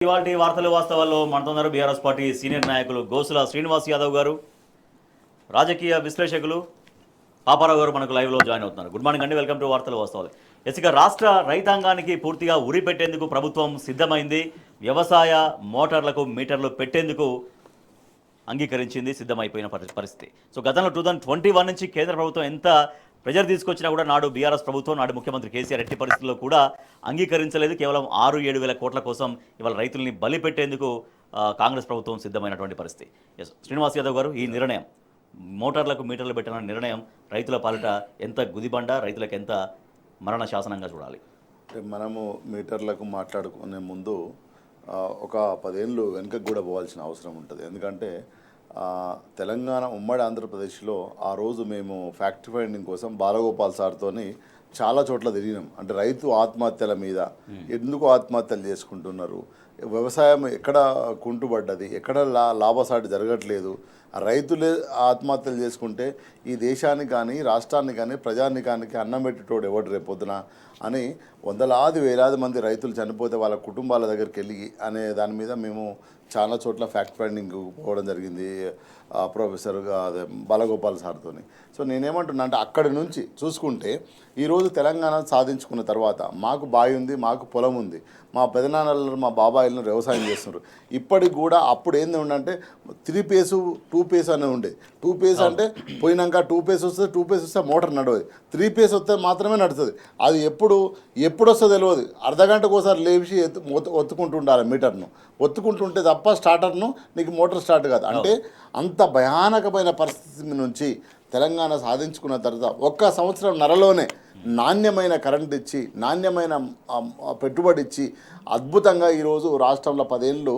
ఇవాల్టి వార్తలు వాస్తవాల్లో మనతోన్నారు BRS party senior నాయకులు గోసుల శ్రీనివాస్ యాదవ్ గారు, రాజకీయ విశ్లేషకులు పాపారావు గారు మనకు లైవ్లో జాయిన్ అవుతున్నారు. గుడ్ మార్నింగ్ అండి, వెల్కమ్ టు వార్తలు వాస్తవాలు. ఇక రాష్ట్ర రైతాంగానికి పూర్తిగా ఉరి పెట్టేందుకు ప్రభుత్వం సిద్ధమైంది. వ్యవసాయ మోటార్లకు మీటర్లు పెట్టేందుకు అంగీకరించింది, సిద్ధమైపోయిన పరిస్థితి. సో గతంలో 2021 నుంచి కేంద్ర ప్రభుత్వం ఎంత ప్రెజర్ తీసుకొచ్చినా కూడా నాడు బీఆర్ఎస్ ప్రభుత్వం, నాడు ముఖ్యమంత్రి కేసీఆర్ ఎట్టి పరిస్థితుల్లో కూడా అంగీకరించలేదు. కేవలం 6-7 వేల కోట్ల కోసం ఇవాళ రైతుల్ని బలి పెట్టేందుకు కాంగ్రెస్ ప్రభుత్వం సిద్ధమైనటువంటి పరిస్థితి. శ్రీనివాస్ యాదవ్ గారు, ఈ నిర్ణయం మోటార్లకు మీటర్లు పెట్టిన నిర్ణయం రైతుల పాలిట ఎంత గుదిబండ, రైతులకు ఎంత మరణ శాసనంగా చూడాలి? మనము మీటర్లకు మాట్లాడుకునే ముందు ఒక 10 ఏళ్ళు వెనుకకు కూడా పోవాల్సిన అవసరం ఉంటుంది. ఎందుకంటే తెలంగాణ ఉమ్మడి ఆంధ్రప్రదేశ్లో ఆ రోజు మేము ఫ్యాక్ట్ ఫైండింగ్ కోసం బాలగోపాల్ సార్తో చాలా చోట్ల తిరిగినాం. అంటే రైతు ఆత్మహత్యల మీద ఎందుకు ఆత్మహత్యలు చేసుకుంటున్నారు, వ్యవసాయం ఎక్కడ కుంటుపడ్డది, ఎక్కడ లాభసాటి జరగట్లేదు, రైతులే ఆత్మహత్యలు చేసుకుంటే ఈ దేశానికి కానీ రాష్ట్రానికి కానీ ప్రజానికానికి అన్నం పెట్టేటోడు ఎవడు రేపొద్దున అని వందలాది వేలాది మంది రైతులు చనిపోతే వాళ్ళ కుటుంబాల దగ్గరికి వెళ్ళి అనే దాని మీద మేము చాలా చోట్ల ఫ్యాక్ట్ ఫైండింగ్ పోవడం జరిగింది ప్రొఫెసర్ బాలగోపాల్ సార్తో. సో నేనేమంటున్నా అంటే అక్కడి నుంచి చూసుకుంటే ఈరోజు తెలంగాణ సాధించుకున్న తర్వాత మాకు బావి ఉంది, మాకు పొలం ఉంది, మా పెదనాన్నలు మా బాబాయిలను వ్యవసాయం చేస్తున్నారు. ఇప్పటికి కూడా అప్పుడు ఏంది ఉండంటే 3 పేసు 2 పేసు అనేది ఉండేది. 2 పేస్ అంటే పోయినాక 2 పేస్ వస్తుంది, 2 పేస్ వస్తే మోటార్ నడవదు. 3 పేస్ వస్తే మాత్రమే నడుస్తుంది. అది ఎప్పుడు వస్తుందో తెలియదు. అర్ధగంటకు ఒకసారి లేచి ఒత్తుకుంటుండాలి మీటర్ను. ఒత్తుకుంటుంటే తప్ప స్టార్టర్ను నీకు మోటార్ స్టార్ట్ కాదు. అంటే అంత భయానకమైన పరిస్థితి నుంచి తెలంగాణ సాధించుకున్న తర్వాత 1 సంవత్సరం నరలోనే నాణ్యమైన కరెంట్ ఇచ్చి, నాణ్యమైన పెట్టుబడి ఇచ్చి అద్భుతంగా ఈరోజు రాష్ట్రంలో 10 ఏళ్ళు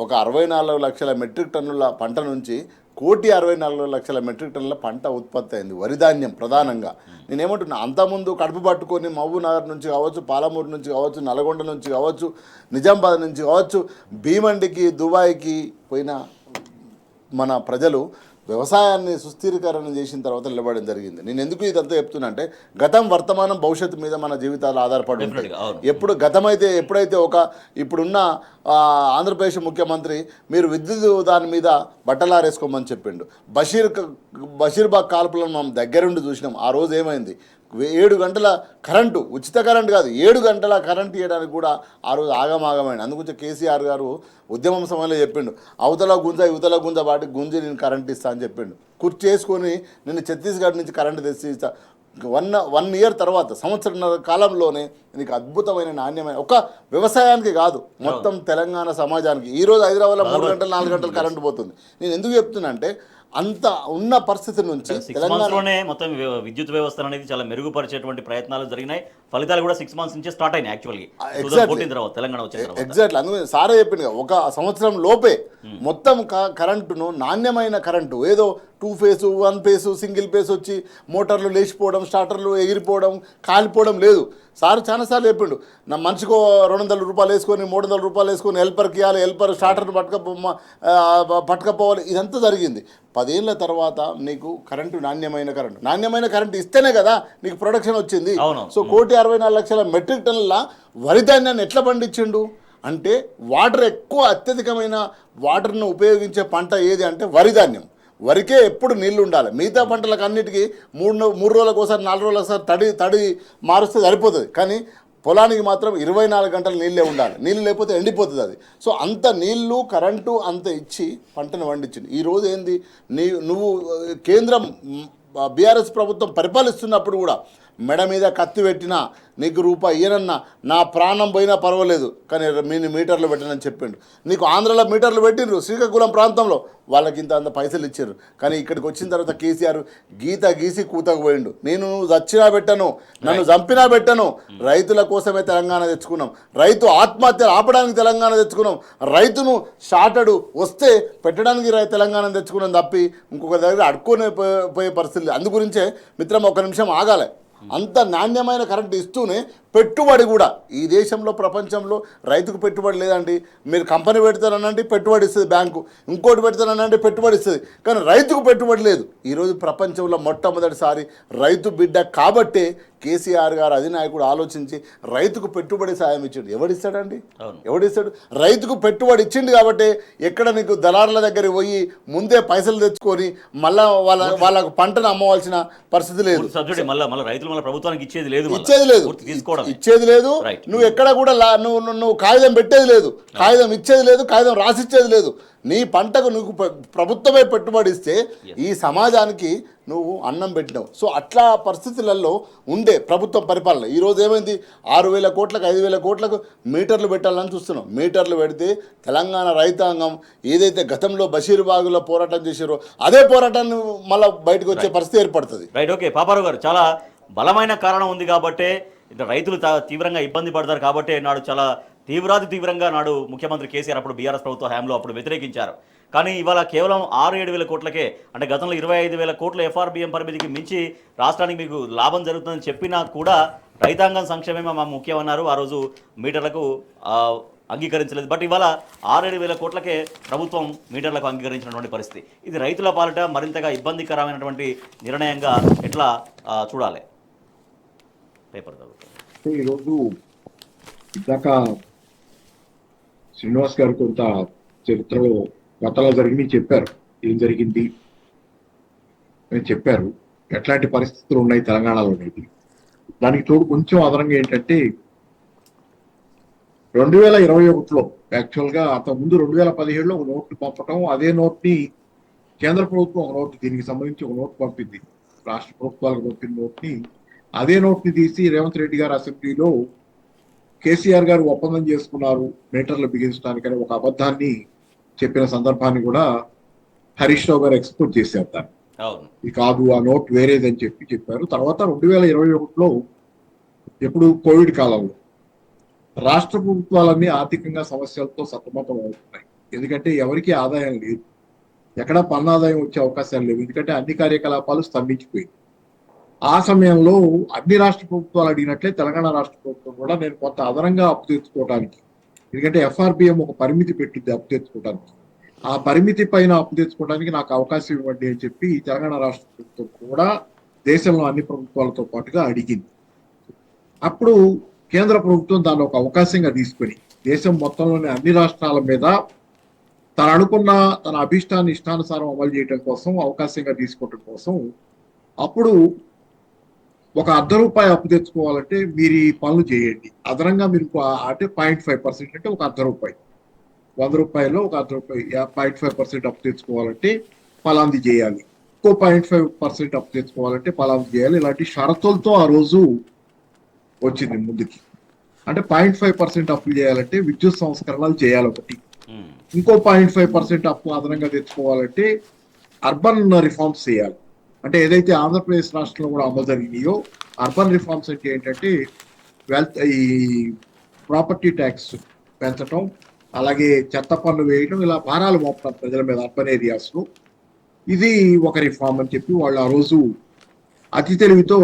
ఒక 64 లక్షల మెట్రిక్ టన్నుల పంట నుంచి 1,64 లక్షల మెట్రిక్ టన్నుల పంట ఉత్పత్తి అయింది, వరిధాన్యం ప్రధానంగా. నేనేమంటున్నా, అంతకుముందు కడుపు పట్టుకొని మహబూబ్నగర్ నుంచి కావచ్చు, పాలమూరు నుంచి కావచ్చు, నల్గొండ నుంచి కావచ్చు, నిజామాబాద్ నుంచి కావచ్చు, భీమండికి దుబాయ్కి పోయిన మన ప్రజలు వ్యవసాయాన్ని సుస్థిరీకరణ చేసిన తర్వాత నిలబడడం జరిగింది. నేను ఎందుకు ఇదంతా చెప్తున్నా అంటే గతం, వర్తమానం, భవిష్యత్తు మీద మన జీవితాలు ఆధారపడి ఉంటాయి. ఎప్పుడైతే ఇప్పుడున్న ఆంధ్రప్రదేశ్ ముఖ్యమంత్రి మీరు విద్యుత్ దాని మీద బట్టలారేసుకోమని చెప్పిండు. బషీర్బాగ్ కాల్పులను మనం దగ్గరుండి చూసినాం. ఆ రోజు ఏమైంది? 7 గంటల కరెంటు, ఉచిత కరెంటు కాదు, 7 గంటల కరెంటు ఇవ్వడానికి కూడా ఆ రోజు ఆగమాగమైంది. అందుగురించి కేసీఆర్ గారు ఉద్యమం సమయంలో చెప్పిండు, అవతల గుంజ యువతల గుంజ వాటి గుంజి నేను కరెంట్ ఇస్తా అని చెప్పిండు. కుర్చీ చేసుకొని నేను ఛత్తీస్గఢ్ నుంచి కరెంటు తెచ్చి ఇస్తా. 1 ఇయర్ తర్వాత, సంవత్సరంన్నర కాలంలోనే నీకు అద్భుతమైన నాణ్యమైన ఒక వ్యవసాయానికి కాదు, మొత్తం తెలంగాణ సమాజానికి. ఈరోజు హైదరాబాద్లో 3 గంటలు 4 గంటలు కరెంటు పోతుంది. నేను ఎందుకు చెప్తున్నా అంటే అంత ఉన్న పరిస్థితి నుంచి తెలంగాణలోనే మొత్తం విద్యుత్ వ్యవస్థ అనేది చాలా మెరుగుపరిచేటువంటి ప్రయత్నాలు జరిగినాయి. ఫలితాలు కూడా 6 మంత్స్ నుంచి స్టార్ట్ అయినాయి. యాక్చువల్లీ తెలంగాణ ఎగ్జాక్ట్లీ అందుకని సారే చెప్పింది, 1 సంవత్సరం లోపే మొత్తం కరెంటును, నాణ్యమైన కరెంటు, ఏదో 2 ఫేసు 1 ఫేసు సింగిల్ ఫేస్ వచ్చి మోటార్లు లేచిపోవడం, స్టార్టర్లు ఎగిరిపోవడం, కాలిపోవడం లేదు. సార్ చాలాసార్లు చెప్పిండు, నా మనిషికో 200 రూపాయలు వేసుకొని 300 రూపాయలు వేసుకొని హెల్పర్కి ఇవ్వాలి, హెల్పర్ స్టార్టర్ను పట్టుకపోవాలి. ఇదంతా జరిగింది. 10 ఏళ్ళ తర్వాత నీకు కరెంటు, నాణ్యమైన కరెంటు ఇస్తేనే కదా నీకు ప్రొడక్షన్ వచ్చింది. సో 1,64 లక్షల మెట్రిక్ టన్నుల వరిధాన్యాన్ని ఎట్లా పండించిండు అంటే, అత్యధికమైన వాటర్ను ఉపయోగించే పంట ఏది అంటే వరిధాన్యం. వరికే ఎప్పుడు నీళ్లు ఉండాలి. మిగతా పంటలకు అన్నిటికీ 3 రోజులకు ఒకసారి 4 రోజులకు ఒకసారి తడి మారుస్తే సరిపోతుంది. కానీ పొలానికి మాత్రం 24 గంటలు నీళ్ళే ఉండాలి. నీళ్ళు లేకపోతే ఎండిపోతుంది అది. సో అంత నీళ్లు, కరెంటు అంత ఇచ్చి పంటను పండించింది. ఈరోజు ఏంది, నువ్వు కేంద్రం బీఆర్ఎస్ ప్రభుత్వం పరిపాలిస్తున్నప్పుడు కూడా మెడ మీద కత్తి పెట్టినా, నీకు రూపాయి ఇయ్యనన్నా, నా ప్రాణం పోయినా పర్వాలేదు కానీ మీటర్లు పెట్టనని చెప్పిండు. నీకు ఆంధ్రలో మీటర్లు పెట్టిండ్రు, శ్రీకాకుళం ప్రాంతంలో వాళ్ళకి అంత పైసలు ఇచ్చారు. కానీ ఇక్కడికి వచ్చిన తర్వాత కేసీఆర్ గీసి కూతకు పోయిండు. నువ్వు చచ్చినా పెట్టను, నన్ను చంపినా పెట్టను, రైతుల కోసమే తెలంగాణ తెచ్చుకున్నాం, రైతు ఆత్మహత్యలు ఆపడానికి తెలంగాణ తెచ్చుకున్నాం, రైతును షార్టడు వస్తే పెట్టడానికి తెలంగాణ తెచ్చుకున్నాం తప్పి ఇంకొక దగ్గర అడుక్కొని పోయే పరిస్థితి. అందుగురించే మిత్రం 1 నిమిషం ఆగాలి. అంత నాణ్యమైన కరెంటు ఇస్తూనే పెట్టుబడి కూడా ఈ దేశంలో ప్రపంచంలో రైతుకు పెట్టుబడి లేదండి. మీరు కంపెనీ పెడతారనండి పెట్టుబడి ఇస్తుంది బ్యాంకు, ఇంకోటి పెడతారనండి పెట్టుబడి ఇస్తుంది, కానీ రైతుకు పెట్టుబడి లేదు. ఈరోజు ప్రపంచంలో మొట్టమొదటిసారి రైతు బిడ్డ కాబట్టే కేసీఆర్ గారు అధినాయకుడు ఆలోచించి రైతుకు పెట్టుబడి సాయం ఇచ్చిండు. ఎవడిస్తాడండి? ఎవడిస్తాడు? రైతుకు పెట్టుబడి ఇచ్చిండు కాబట్టి ఎక్కడ నీకు దళారుల దగ్గర పోయి ముందే పైసలు తెచ్చుకొని మళ్ళా వాళ్ళకు పంటను అమ్మవలసిన పరిస్థితి లేదు. ఇచ్చేది లేదు. నువ్వు ఎక్కడ కూడా నువ్వు కాగితం పెట్టేది లేదు, కాగితం ఇచ్చేది లేదు, కాగితం రాసిచ్చేది లేదు. నీ పంటకు నువ్వు ప్రభుత్వమే పెట్టుబడి ఇస్తే ఈ సమాజానికి నువ్వు అన్నం పెట్టినావు. సో అట్లా పరిస్థితులలో ఉండే ప్రభుత్వం పరిపాలన. ఈరోజు ఏమైంది? 6,000 కోట్లకు 5,000 కోట్లకు మీటర్లు పెట్టాలని చూస్తున్నాం. మీటర్లు పెడితే తెలంగాణ రైతాంగం ఏదైతే గతంలో బషీర్బాగులో పోరాటం చేశారో అదే పోరాటాన్ని మళ్ళీ బయటకు వచ్చే పరిస్థితి ఏర్పడుతుంది. Right, okay. పాపారావు గారు, చాలా బలమైన కారణం ఉంది కాబట్టి రైతులు తీవ్రంగా ఇబ్బంది పడతారు కాబట్టి నాడు చాలా తీవ్రంగా నాడు ముఖ్యమంత్రి కేసీఆర్ అప్పుడు బీఆర్ఎస్ ప్రభుత్వ హయాంలో అప్పుడు వ్యతిరేకించారు. కానీ ఇవాళ కేవలం 6-7 వేల కోట్లకే, అంటే గతంలో 25,000 కోట్ల ఎఫ్ఆర్బిఎం పరిమితికి మించి రాష్ట్రానికి మీకు లాభం జరుగుతుందని చెప్పినా కూడా రైతాంగం సంక్షేమమే మా ముఖ్యమన్నారు. ఆ రోజు మీటర్లకు అంగీకరించలేదు. బట్ ఇవాళ 6-7 వేల కోట్లకే ప్రభుత్వం మీటర్లకు అంగీకరించినటువంటి పరిస్థితి. ఇది రైతుల పాలిట మరింతగా ఇబ్బందికరమైనటువంటి నిర్ణయంగా ఎట్లా చూడాలి? పేపర్ చదువుతాం. ఈరోజు ఇందాక శ్రీనివాస్ గారు కొంత చరిత్రలో గతంలో జరిగినవి చెప్పారు. ఏం జరిగింది అని చెప్పారు, ఎట్లాంటి పరిస్థితులు ఉన్నాయి తెలంగాణలో అనేది. దానికి తోడు కొంచెం అదనంగా ఏంటంటే 2021లో యాక్చువల్గా అంతకుముందు 2017లో ఒక నోట్ పంపటం, అదే నోట్ని కేంద్ర ప్రభుత్వం ఒక నోట్ దీనికి సంబంధించి ఒక నోట్ పంపింది, రాష్ట్ర ప్రభుత్వాలకు పంపిన నోట్ని, అదే నోట్ని తీసి రేవంత్ రెడ్డి గారు అసెంబ్లీలో కేసీఆర్ గారు ఒప్పందం చేసుకున్నారు మీటర్లు బిగించడానికని ఒక అబద్ధాన్ని చెప్పిన సందర్భాన్ని కూడా హరీష్ రావు గారు ఎక్స్పోజ్ చేశారు. దాన్ని ఇది కాదు, ఆ నోట్ వేరేదని చెప్పారు. తర్వాత 2021లో ఎప్పుడు కోవిడ్ కాలంలో రాష్ట్ర ప్రభుత్వాలన్నీ ఆర్థికంగా సమస్యలతో సతమతం అవుతున్నాయి. ఎందుకంటే ఎవరికి ఆదాయం లేదు, ఎక్కడా పన్నాదాయం వచ్చే అవకాశాలు లేవు, ఎందుకంటే అన్ని కార్యకలాపాలు స్తంభించిపోయి. ఆ సమయంలో అన్ని రాష్ట్ర ప్రభుత్వాలు అడిగినట్లే తెలంగాణ రాష్ట్ర ప్రభుత్వం కూడా నేను కొంత అదనంగా అప్పు తెచ్చుకోవడానికి, ఎందుకంటే ఎఫ్ఆర్బిఎం ఒక పరిమితి పెట్టింది అప్పు తెచ్చుకోవడానికి, ఆ పరిమితి పైన అప్పు తెచ్చుకోవడానికి నాకు అవకాశం ఇవ్వండి అని చెప్పి తెలంగాణ రాష్ట్ర ప్రభుత్వం కూడా దేశంలో అన్ని ప్రభుత్వాలతో పాటుగా అడిగింది. అప్పుడు కేంద్ర ప్రభుత్వం దాన్ని ఒక అవకాశంగా తీసుకొని దేశం మొత్తంలోని అన్ని రాష్ట్రాల మీద తను అనుకున్న తన అభిష్టాన్ని ఇష్టానుసారం అమలు చేయడం కోసం అవకాశంగా తీసుకోవడం కోసం అప్పుడు ఒక ₹1 అప్పు తెచ్చుకోవాలంటే మీరు ఈ పనులు చేయండి, అదనంగా మీరు అంటే 0.5% అంటే ఒక ₹1, ₹100లో ఒక ₹1 0.5% అప్పు తెచ్చుకోవాలంటే పలాంది చేయాలి, ఇంకో 0.5% అప్పు తెచ్చుకోవాలంటే పలాంది చేయాలి. ఇలాంటి షరతులతో ఆ రోజు వచ్చింది ముందుకి. అంటే 0.5% అప్పు చేయాలంటే విద్యుత్ సంస్కరణలు చేయాలి ఒకటి, ఇంకో 0.5% అప్పు అదనంగా తెచ్చుకోవాలంటే అర్బన్ రిఫార్మ్స్ చేయాలి. అంటే ఏదైతే ఆంధ్రప్రదేశ్ రాష్ట్రంలో కూడా అమలు జరిగినాయో అర్బన్ రిఫార్మ్స్ అంటే ఏంటంటే ఈ ప్రాపర్టీ ట్యాక్స్ పెంచడం, అలాగే చెత్త పన్ను వేయడం, ఇలా భారాలు మోపడం ప్రజల మీద అర్బన్ ఏరియాస్లో. ఇది ఒక రిఫార్మ్ అని చెప్పి వాళ్ళు ఆ రోజు అతి తెలివితో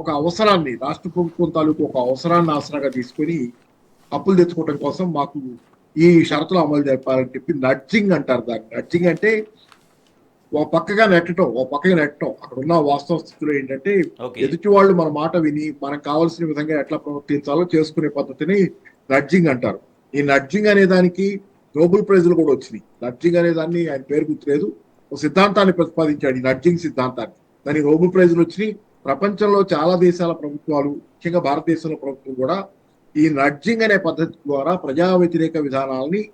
ఒక అవసరాన్ని రాష్ట్ర ప్రభుత్వం తాలూకు ఒక అవసరాన్ని ఆసరాగా తీసుకొని అప్పులు తెచ్చుకోవడం కోసం మాకు ఈ షరతులు అమలు జరపాలని చెప్పి నడ్జింగ్ అంటారు దాన్ని. నడ్జింగ్ అంటే ఒక పక్కగా నెట్టడం అక్కడ ఉన్న వాస్తవ స్థితిలో ఏంటంటే ఎదుటి వాళ్ళు మన మాట విని మనకు కావాల్సిన విధంగా ఎట్లా ప్రవర్తించాలో చేసుకునే పద్ధతిని నడ్జింగ్ అంటారు. ఈ నడ్జింగ్ అనే దానికి నోబెల్ ప్రైజులు కూడా వచ్చినాయి. నడ్జింగ్ అనే దాన్ని ఆయన పేరు గుర్తులేదు, ఒక సిద్ధాంతాన్ని ప్రతిపాదించాడు, ఈ నడ్జింగ్ సిద్ధాంతాన్ని. దానికి నోబెల్ ప్రైజులు వచ్చినాయి. ప్రపంచంలో చాలా దేశాల ప్రభుత్వాలు, ముఖ్యంగా భారతదేశంలో ప్రభుత్వం కూడా ఈ నడ్జింగ్ అనే పద్ధతి ద్వారా ప్రజా వ్యతిరేక విధానాలని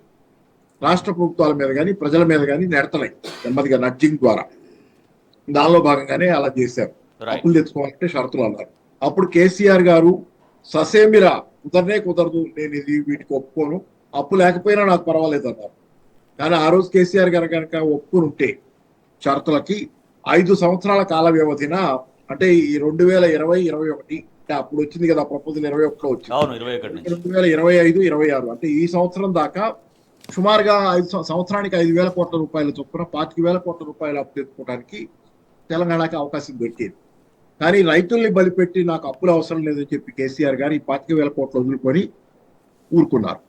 రాష్ట్ర ప్రభుత్వాల మీద కానీ ప్రజల మీద కానీ నెడతలై నెమ్మదిగా నడ్జింగ్ ద్వారా. దానిలో భాగంగానే అలా చేశారు. అప్పులు తెచ్చుకోవాలంటే షరతులు అన్నారు. అప్పుడు కేసీఆర్ గారు ససేమిరా కుదరదు, నేను ఇది వీటికి ఒప్పుకోను, అప్పు లేకపోయినా నాకు పర్వాలేదు అన్నారు. కానీ ఆ రోజు కేసీఆర్ గారు కనుక ఒప్పుకుని ఉంటే షరతులకి 5 సంవత్సరాల కాల వ్యవధిన, అంటే ఈ 2020-21 అంటే అప్పుడు వచ్చింది కదా ప్రపోజల్, 21లో వచ్చింది, 2025-26 అంటే ఈ సంవత్సరం దాకా సుమారుగా సంవత్సరానికి 5,000 కోట్ల రూపాయల చొప్పున 25,000 కోట్ల రూపాయలు అప్పు తెచ్చుకోవడానికి తెలంగాణకి అవకాశం దొరికేది. కానీ రైతుల్ని బలిపెట్టి నాకు అప్పులు అవసరం లేదని చెప్పి కేసీఆర్ గారు ఈ 25,000 కోట్లు వదులుకొని ఊరుకున్నారు.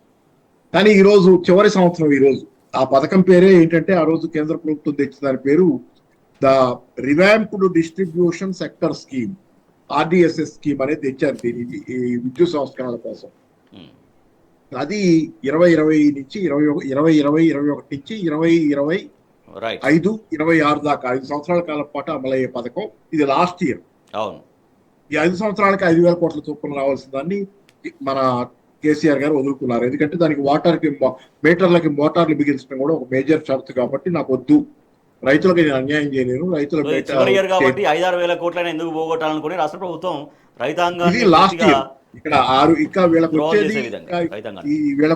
కానీ ఈ రోజు చివరి సంవత్సరం, ఈ రోజు ఆ పథకం పేరే ఏంటంటే ఆ రోజు కేంద్ర ప్రభుత్వం తెచ్చిన దాని పేరు the revamped distribution sector scheme, RDSS scheme అనేది తెచ్చారు దీనికి ఈ విద్యుత్ సంస్కరణల కోసం. అది 2020 నుంచి 2021 నుంచి 2025, 26 దాకా 5 సంవత్సరాల కాలం పాటు అమలయ్యే పథకం. ఇది లాస్ట్ ఇయర్. అవును, ఈ 5 సంవత్సరాలకి 5,000 కోట్ల చొప్పున రావాల్సిన దాన్ని మన కేసీఆర్ గారు వదులుకున్నారు. ఎందుకంటే దానికి మీటర్లకి మోటార్లు బిగించడం కూడా ఒక మేజర్ షరతు కాబట్టి నాకు వద్దు, రైతులకు నేను అన్యాయం చేయలేను, చివరి ఇయర్ కాబట్టి 5-6 వేల కోట్లైనా ఎందుకు పోగొట్టాలనుకుని రాష్ట్ర ప్రభుత్వం రైతాంగాన్ని ఇది లాస్ట్ ఇయర్. ఇక్కడ ఇంకా వీళ్ళకి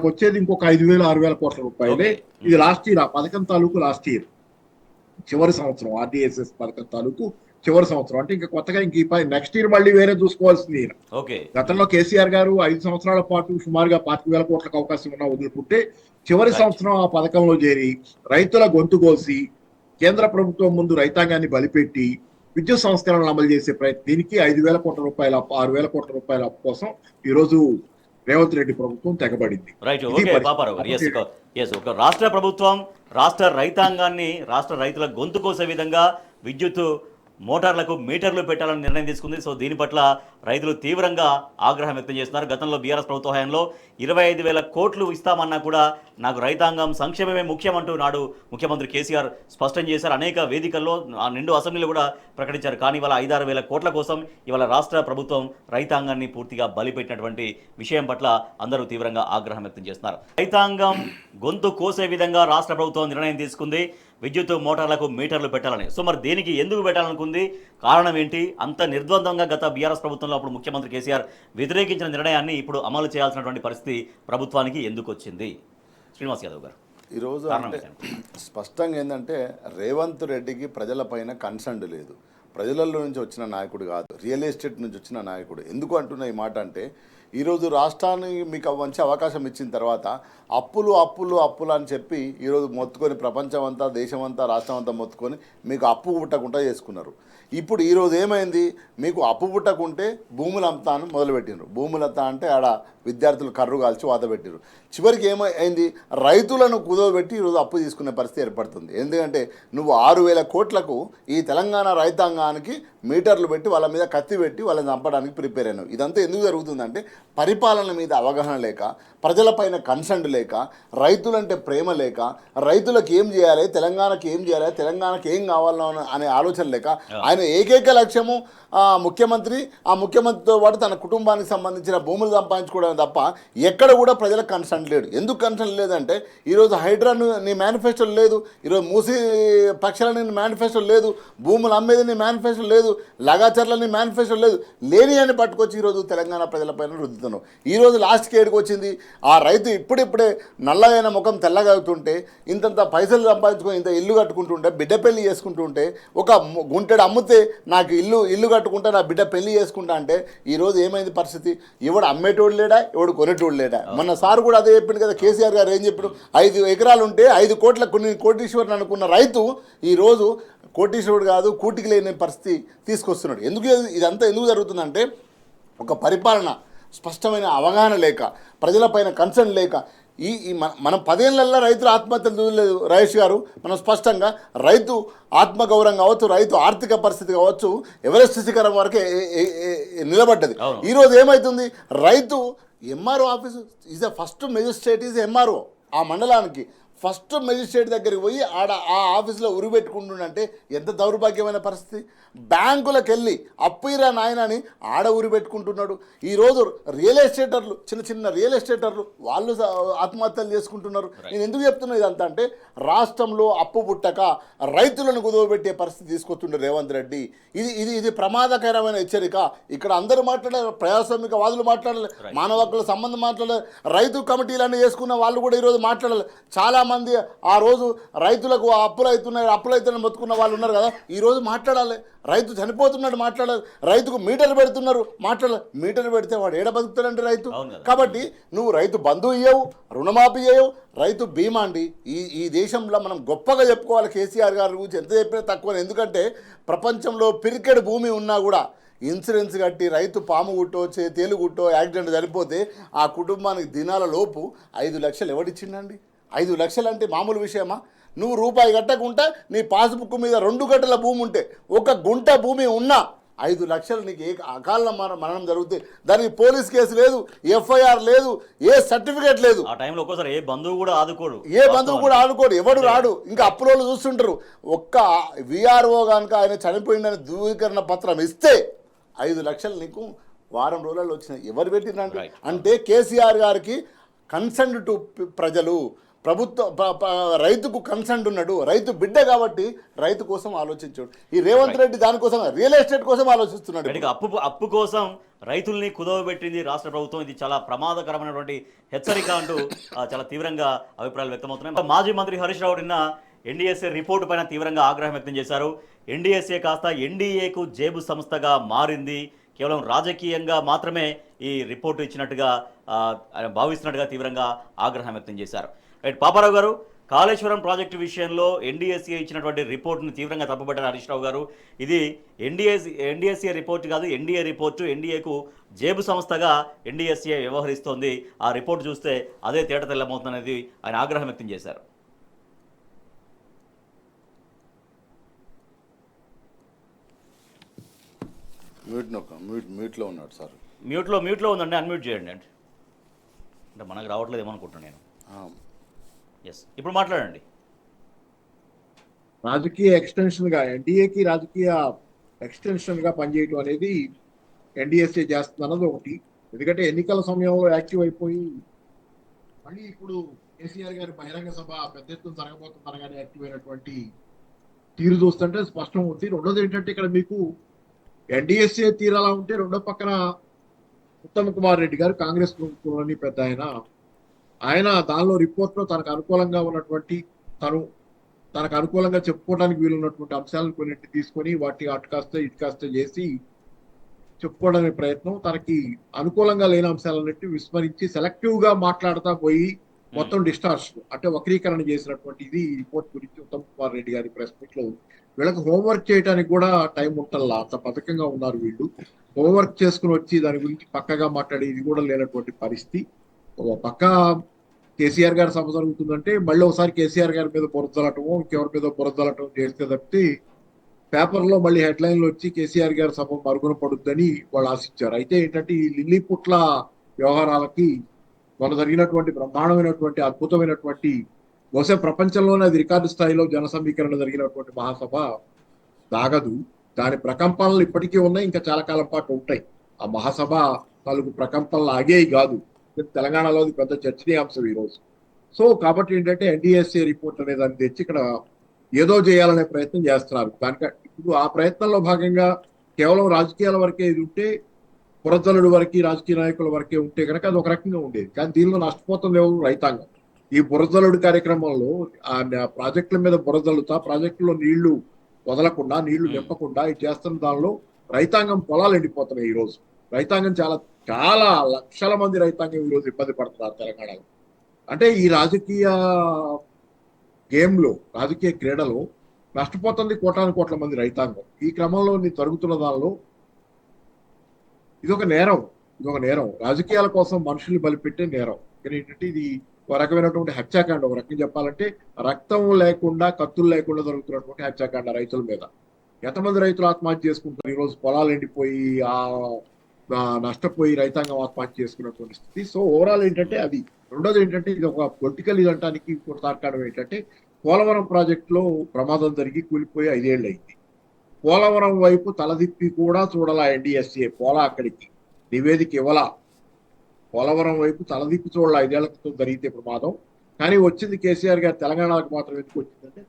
వచ్చేది ఇంకొక 5,000-6,000 కోట్ల రూపాయలే. ఇది లాస్ట్ ఇయర్, ఆ పథకం తాలూకు లాస్ట్ ఇయర్ చివరి సంవత్సరం, RDSS పథకం తాలూకు చివరి సంవత్సరం. అంటే ఇంకా కొత్తగా నెక్స్ట్ ఇయర్ మళ్ళీ వేరే చూసుకోవాల్సింది. గతంలో కేసీఆర్ గారు 5 సంవత్సరాల పాటు సుమారుగా 25,000 కోట్లకు అవకాశం ఉన్నా వదులుకుంటే చివరి సంవత్సరం ఆ పథకంలో చేరి రైతుల గొంతు కోసి కేంద్ర ప్రభుత్వం ముందు రైతాంగాన్ని బలిపెట్టి విద్యుత్ సంస్కరణలు అమలు చేసే ప్రయత్నం, దీనికి 5,000 కోట్ల రూపాయల 6,000 కోట్ల రూపాయల అప్పు కోసం ఈ రోజు రేవంత్ రెడ్డి ప్రభుత్వం తెగబడింది. ఒక రాష్ట్ర ప్రభుత్వం రాష్ట్ర రైతాంగాన్ని, రాష్ట్ర రైతుల గొంతు కోసే విధంగా విద్యుత్ మోటార్లకు మీటర్లు పెట్టాలని నిర్ణయం తీసుకుంది. సో దీని పట్ల రైతులు తీవ్రంగా ఆగ్రహం వ్యక్తం చేస్తున్నారు. గతంలో బీఆర్ఎస్ ప్రభుత్వ హయాంలో 25,000 కోట్లు ఇస్తామన్నా కూడా నాకు రైతాంగం సంక్షేమమే ముఖ్యమంటూ నాడు ముఖ్యమంత్రి కేసీఆర్ స్పష్టం చేశారు. అనేక వేదికల్లో ఆ నిండు అసెంబ్లీలో కూడా ప్రకటించారు. కానీ ఇవాళ 5-6 వేల కోట్ల కోసం ఇవాళ రాష్ట్ర ప్రభుత్వం రైతాంగాన్ని పూర్తిగా బలిపెట్టినటువంటి విషయం పట్ల అందరూ తీవ్రంగా ఆగ్రహం వ్యక్తం చేస్తున్నారు. రైతాంగం గొంతు కోసే విధంగా రాష్ట్ర ప్రభుత్వం నిర్ణయం తీసుకుంది విద్యుత్ మోటార్లకు మీటర్లు పెట్టాలని. సో మరి దేనికి ఎందుకు పెట్టాలనుకుంది, కారణం ఏంటి? అంత నిర్ద్వందంగా గత బీఆర్ఎస్ ప్రభుత్వంలో అప్పుడు ముఖ్యమంత్రి కేసీఆర్ వ్యతిరేకించిన నిర్ణయాన్ని ఇప్పుడు అమలు చేయాల్సినటువంటి పరిస్థితి ప్రభుత్వానికి ఎందుకు వచ్చింది? శ్రీనివాస్ యాదవ్ గారు, ఈరోజు అంటే స్పష్టంగా ఏంటంటే రేవంత్ రెడ్డికి ప్రజలపైన కన్సర్న్ లేదు. ప్రజలలో నుంచి వచ్చిన నాయకుడు కాదు, రియల్ ఎస్టేట్ నుంచి వచ్చిన నాయకుడు. ఎందుకు అంటున్న ఈ మాట అంటే ఈరోజు రాష్ట్రానికి మీకు మంచి అవకాశం ఇచ్చిన తర్వాత అప్పులు అని చెప్పి ఈరోజు మొత్తుకొని ప్రపంచం అంతా, దేశం అంతా, రాష్ట్రం అంతా మొత్తుకొని మీకు అప్పు పుట్టకుండా చేసుకున్నారు. ఇప్పుడు ఈరోజు ఏమైంది, మీకు అప్పు పుట్టకుంటే భూములు అమ్ముతాను మొదలుపెట్టినారు. భూములు అత్తా అంటే ఆడ విద్యార్థులు కర్రు కాల్చి వాత పెట్టారు. చివరికి ఏమైంది, రైతులను కుదవబెట్టి ఈరోజు అప్పు తీసుకునే పరిస్థితి ఏర్పడుతుంది. ఎందుకంటే నువ్వు 6,000 కోట్లకు ఈ తెలంగాణ రైతాంగానికి మీటర్లు పెట్టి వాళ్ళ మీద కత్తి పెట్టి వాళ్ళని చంపడానికి ప్రిపేర్ అయినావు. ఇదంతా ఎందుకు జరుగుతుందంటే పరిపాలన మీద అవగాహన లేక, ప్రజలపైన కన్సర్న్ లేక, రైతులంటే ప్రేమ లేక, రైతులకు ఏం చేయాలి, తెలంగాణకి ఏం చేయాలి, తెలంగాణకి ఏం కావాలో అనే ఆలోచన లేక ఆయన ఏకైక లక్ష్యము ముఖ్యమంత్రి, ఆ ముఖ్యమంత్రితో పాటు తన కుటుంబానికి సంబంధించిన భూములు సంపాదించుకోవడం తప్ప ఎక్కడ కూడా ప్రజలకు కన్సర్న్ లేడు. ఎందుకు కన్సర్న్ లేదంటే ఈరోజు హైడ్రాను నీ మేనిఫెస్టోలో లేదు, ఈరోజు మూసి పక్షాలని మేనిఫెస్టో లేదు, భూములు అమ్మేది నీ మేనిఫెస్టో లేదు, లగాచర్లని మేనిఫెస్టో లేదు. లేని అని పట్టుకొచ్చి ఈరోజు తెలంగాణ ప్రజలపైన రుద్దుతున్నావు. ఈరోజు లాస్ట్కి ఏడుకు వచ్చింది, ఆ రైతు ఇప్పుడిప్పుడే నల్లగైన ముఖం తెల్లగా అవుతుంటే, ఇంతంత పైసలు సంపాదించుకొని ఇంత ఇల్లు కట్టుకుంటుంటే, బిడ్డ పెళ్లి చేసుకుంటుంటే, ఒక గుంటెడు అమ్మితే నాకు ఇల్లు కట్టుకుంటా, నా బిడ్డ పెళ్లి చేసుకుంటా అంటే ఈరోజు ఏమైంది పరిస్థితి? ఎవడు అమ్మేటోడు లేడా, ఎవడు కొనేటోడు లేడా? మొన్న సార్ కూడా అదే చెప్పింది కదా, కేసీఆర్ గారు ఏం చెప్పారు, 5 ఎకరాలు ఉంటే 5 కోట్ల కోటీశ్వరుని అనుకున్న రైతు ఈరోజు కోటీశ్వరుడు కాదు, కూటికి లేని పరిస్థితి తీసుకొస్తున్నాడు. ఇదంతా ఎందుకు జరుగుతుందంటే ఒక పరిపాలన స్పష్టమైన అవగాహన లేక, ప్రజలపైన కన్సర్న్ లేక. మనం 10 ఏళ్లలో రైతుల ఆత్మహత్యలు చూడలేదు రాజేష్ గారు. మనం స్పష్టంగా రైతు ఆత్మగౌరవం కావచ్చు, రైతు ఆర్థిక పరిస్థితి కావచ్చు, ఎవరెస్ట్ శిఖరం వరకే నిలబడ్డది. ఈరోజు ఏమవుతుంది, రైతు MRO office is the first magistrate, is MRO. ఆ మండలానికి ఫస్ట్ మెజిస్ట్రేట్ దగ్గరికి పోయి ఆ ఆఫీసులో ఉరిపెట్టుకుంటుండంటే ఎంత దౌర్భాగ్యమైన పరిస్థితి. బ్యాంకులకు వెళ్ళి అప్పుయిరా నాయన అని ఉరిపెట్టుకుంటున్నాడు. ఈరోజు రియల్ ఎస్టేటర్లు, చిన్న రియల్ ఎస్టేటర్లు వాళ్ళు ఆత్మహత్యలు చేసుకుంటున్నారు. నేను ఎందుకు చెప్తున్నా ఇదంతా అంటే రాష్ట్రంలో అప్పు పుట్టక రైతులను కుదవబెట్టే పరిస్థితి తీసుకొస్తుండే రేవంత్ రెడ్డి. ఇది ప్రమాదకరమైన హెచ్చరిక. ఇక్కడ అందరూ మాట్లాడారు, ప్రజాస్వామిక వాదులు మాట్లాడాలి, మానవ హక్కుల సంబంధం మాట్లాడాలి, రైతు కమిటీలన్నీ చేసుకున్న వాళ్ళు కూడా ఈరోజు మాట్లాడాలి. చాలామంది ఆ రోజు రైతులకు అప్పులు అవుతున్నాయని మొత్తుకున్న వాళ్ళు ఉన్నారు కదా, ఈరోజు మాట్లాడాలి. రైతు చనిపోతున్నాడు మాట్లాడాలి, రైతుకు మీటర్ పెడుతున్నారు మాట్లాడాలి. మీటర్ పెడితే వాడు ఏడ బతుకుతాడంటే రైతు. కాబట్టి నువ్వు రైతు బంధువు ఇయ్యవు, రుణమాఫీ చేయవు, రైతు బీమా అండి. ఈ దేశంలో మనం గొప్పగా చెప్పుకోవాలి కేసీఆర్ గారి గురించి ఎంత చెప్పినా తక్కువ. ఎందుకంటే ప్రపంచంలో పిరికెడు భూమి ఉన్నా కూడా ఇన్సూరెన్స్ కట్టి రైతు పాము గుట్టో తేలు గుట్టో యాక్సిడెంట్ చనిపోతే ఆ కుటుంబానికి దినాల లోపు 5 లక్షలు ఎవడిచ్చిండండి? 5 లక్షలు అంటే మామూలు విషయమా? నువ్వు రూపాయి కట్టకుంటే నీ పాస్బుక్ మీద 2 గంటల భూమి ఉంటే 1 గుంట భూమి ఉన్నా 5 లక్షలు నీకు అకాల మరణం జరిగితే దానికి పోలీస్ కేసు లేదు, ఎఫ్ఐఆర్ లేదు, ఏ సర్టిఫికేట్ లేదు. ఆ టైంలో ఒక్కోసారి ఏ బంధువు కూడా ఆదుకోడు, ఎవడు రాడు. ఇంకా అప్పులోళ్ళు చూస్తుంటారు. ఒక్క విఆర్ఓ కనుక ఆయన చనిపోయిందని ధృవీకరణ పత్రం ఇస్తే 5 లక్షలు నీకు వారం రోజులలో వచ్చినాయి. ఎవరు పెట్టిందంటే అంటే కేసీఆర్ గారికి కన్సర్న్ టు ప్రజలు, రైతుకు కన్సర్న్ ఉన్నాడు, రైతు బిడ్డ కాబట్టి రైతు కోసం ఆలోచించాడు. ఈ రేవంత్ రెడ్డి దానికోసం రియల్ ఎస్టేట్ కోసం ఆలోచిస్తున్నాడు. అప్పు కోసం రైతుల్ని కుదవబెట్టింది రాష్ట్ర ప్రభుత్వం. ఇది చాలా ప్రమాదకరమైనటువంటి హెచ్చరిక అంటూ చాలా తీవ్రంగా అభిప్రాయాలు వ్యక్తమవుతున్నాయి. మాజీ మంత్రి హరీష్ రావు నిన్న ఎన్డీఎస్ఏ రిపోర్టు పైన తీవ్రంగా ఆగ్రహం వ్యక్తం చేశారు. ఎన్డీఎస్ఏ కాస్త ఎన్డీఏకు జేబు సంస్థగా మారింది, కేవలం రాజకీయంగా మాత్రమే ఈ రిపోర్టు ఇచ్చినట్టుగా ఆయన భావిస్తున్నట్టుగా తీవ్రంగా ఆగ్రహం వ్యక్తం చేశారు. రైట్, పాపారావు గారు, కాళేశ్వరం ప్రాజెక్టు విషయంలో ఎన్డీఎస్ఏ ఇచ్చినటువంటి రిపోర్టును తీవ్రంగా తప్పుపట్టారు హరీష్ రావు గారు. ఇది ఎన్డీఎస్ఏ రిపోర్టు కాదు, ఎన్డీఏ రిపోర్టు. ఎన్డీఏకు జేబు సంస్థగా ఎన్డీఎస్ఏ వ్యవహరిస్తోంది. ఆ రిపోర్టు చూస్తే అదే తేట తెల్లమవుతుందనేది ఆయన ఆగ్రహం వ్యక్తం చేశారు. మ్యూట్లో ఉన్నాడు సార్. మ్యూట్లో ఉందండి, అన్మ్యూట్ చేయండి. అంటే మనకు రావట్లేదు ఏమనుకుంటున్నాను నేను. ఎస్, ఇప్పుడు మాట్లాడండి. రాజకీయ ఎక్స్టెన్షన్గా ఎన్డీఏకి రాజకీయ ఎక్స్టెన్షన్గా పనిచేయడం అనేది ఎన్డీఎస్ఏ చేస్తుంది అన్నది ఒకటి. ఎందుకంటే ఎన్నికల సమయంలో యాక్టివ్ అయిపోయి మళ్ళీ ఇప్పుడు కేసీఆర్ గారి బహిరంగ సభ పెద్ద ఎత్తున జరగబోతుందనగానే యాక్టివ్ అయినటువంటి తీరు చూస్తుంటే స్పష్టం ఉంది. రెండోది ఏంటంటే ఇక్కడ మీకు ఎన్డీఎస్ఏ తీరు అలా ఉంటే రెండో పక్కన ఉత్తమ్ కుమార్ రెడ్డి గారు కాంగ్రెస్ ప్రభుత్వంలోని పెద్ద ఆయన దానిలో రిపోర్ట్లో తనకు అనుకూలంగా ఉన్నటువంటి తనకు అనుకూలంగా చెప్పుకోవడానికి వీలున్నటువంటి అంశాలను కొన్నింటి తీసుకొని వాటి అటు కాస్త చేసి చెప్పుకోవడానికి ప్రయత్నం, తనకి అనుకూలంగా లేని అంశాలన్నింటి విస్మరించి సెలెక్టివ్ గా మాట్లాడుతూ పోయి మొత్తం డిస్టార్షన్ అంటే వక్రీకరణ చేసినటువంటి ఇది రిపోర్ట్ గురించి ఉత్తమ్ కుమార్ రెడ్డి గారి ప్రెస్ మీట్ లో వీళ్ళకి హోంవర్క్ చేయడానికి కూడా టైం ఉంటల్లా, అంత పథకంగా ఉన్నారు వీళ్ళు. హోంవర్క్ చేసుకుని వచ్చి దాని గురించి పక్కగా మాట్లాడే ఇది కూడా లేనటువంటి పరిస్థితి. ఒక పక్క కేసీఆర్ గారి సభ జరుగుతుందంటే మళ్ళీ ఒకసారి కేసీఆర్ గారి మీద బురదలటమో ఇంకెవరి మీద బురదలటం చేస్తే తప్పితే పేపర్లో మళ్ళీ హెడ్లైన్లు వచ్చి కేసీఆర్ గారి సభ మరుగున పడుద్దని వాళ్ళు ఆశించారు. అయితే ఏంటంటే ఈ లిల్లీపుట్ల వ్యవహారాలకి మొన్న జరిగినటువంటి బ్రహ్మాండమైనటువంటి అద్భుతమైనటువంటి బహుశా ప్రపంచంలోనే అది రికార్డు స్థాయిలో జన సమీకరణ జరిగినటువంటి మహాసభ దాగదు. దాని ప్రకంపనలు ఇప్పటికీ ఉన్నాయి, ఇంకా చాలా కాలం పాటు ఉంటాయి. ఆ మహాసభ తాలూకు ప్రకంపనలు ఆగేవి కాదు. తెలంగాణలో పెద్ద చర్చనీయాంశం ఈరోజు. సో కాబట్టి ఏంటంటే ఎన్డీఎస్ఏ రిపోర్ట్ అనే దాన్ని తెచ్చి ఇక్కడ ఏదో చేయాలనే ప్రయత్నం చేస్తున్నారు. దానికి ఇప్పుడు ఆ ప్రయత్నంలో భాగంగా కేవలం రాజకీయాల వరకే ఇది ఉంటే, పురజలుడు వరకు రాజకీయ నాయకుల వరకే ఉంటే కనుక అది ఒక రకంగా ఉండేది. కానీ దీనిలో నష్టపోతుంది ఎవరు? రైతాంగం. ఈ బురదలుడు కార్యక్రమంలో ఆ ప్రాజెక్టుల మీద బురదలుతా ప్రాజెక్టులో నీళ్లు వదలకుండా నీళ్లు నింపకుండా ఇది చేస్తున్న దానిలో రైతాంగం పొలాలు ఎండిపోతున్నాయి. ఈ రోజు రైతాంగం చాలా చాలా లక్షల మంది రైతాంగం ఈ రోజు ఇబ్బంది పడుతున్నారు తెలంగాణలో. అంటే ఈ రాజకీయ గేమ్లో రాజకీయ క్రీడలో నష్టపోతుంది కోట్ల మంది రైతాంగం. ఈ క్రమంలో జరుగుతున్న దానిలో ఇది ఒక నేరం, రాజకీయాల కోసం మనుషుల్ని బలిపెట్టే నేరం. కానీ ఏంటంటే ఇది ఒక రకమైనటువంటి హత్యాకాండ. ఒక రకంగా చెప్పాలంటే రక్తం లేకుండా కత్తులు లేకుండా జరుగుతున్నటువంటి హత్యాకాండ రైతుల మీద. ఎంతమంది రైతులు ఆత్మహత్య చేసుకుంటారు ఈ రోజు? పొలాలు ఎండిపోయి నష్టపోయి రైతాంగం ఆత్మహత్య చేసుకున్నటువంటి స్థితి. సో ఓవరాల్ ఏంటంటే అది. రెండోది ఏంటంటే ఇది ఒక పొలిటికల్ ఇది అంటానికి ఇంకోటి తార్కాణం ఏంటంటే పోలవరం ప్రాజెక్టులో ప్రమాదం జరిగి కూలిపోయి 5 ఏళ్ళు అయింది. పోలవరం వైపు తలదిప్పి కూడా చూడాలా ఎన్డీఎస్ఏ. అక్కడికి నివేదిక ఇవ్వాలా. పోలవరం వైపు తలదిప్పి చూడాలి 5 ఏళ్ల క్రితం జరిగితే ప్రమాదం. కానీ వచ్చింది కేసీఆర్ గారు తెలంగాణకు మాత్రం ఎందుకు వచ్చిందంటే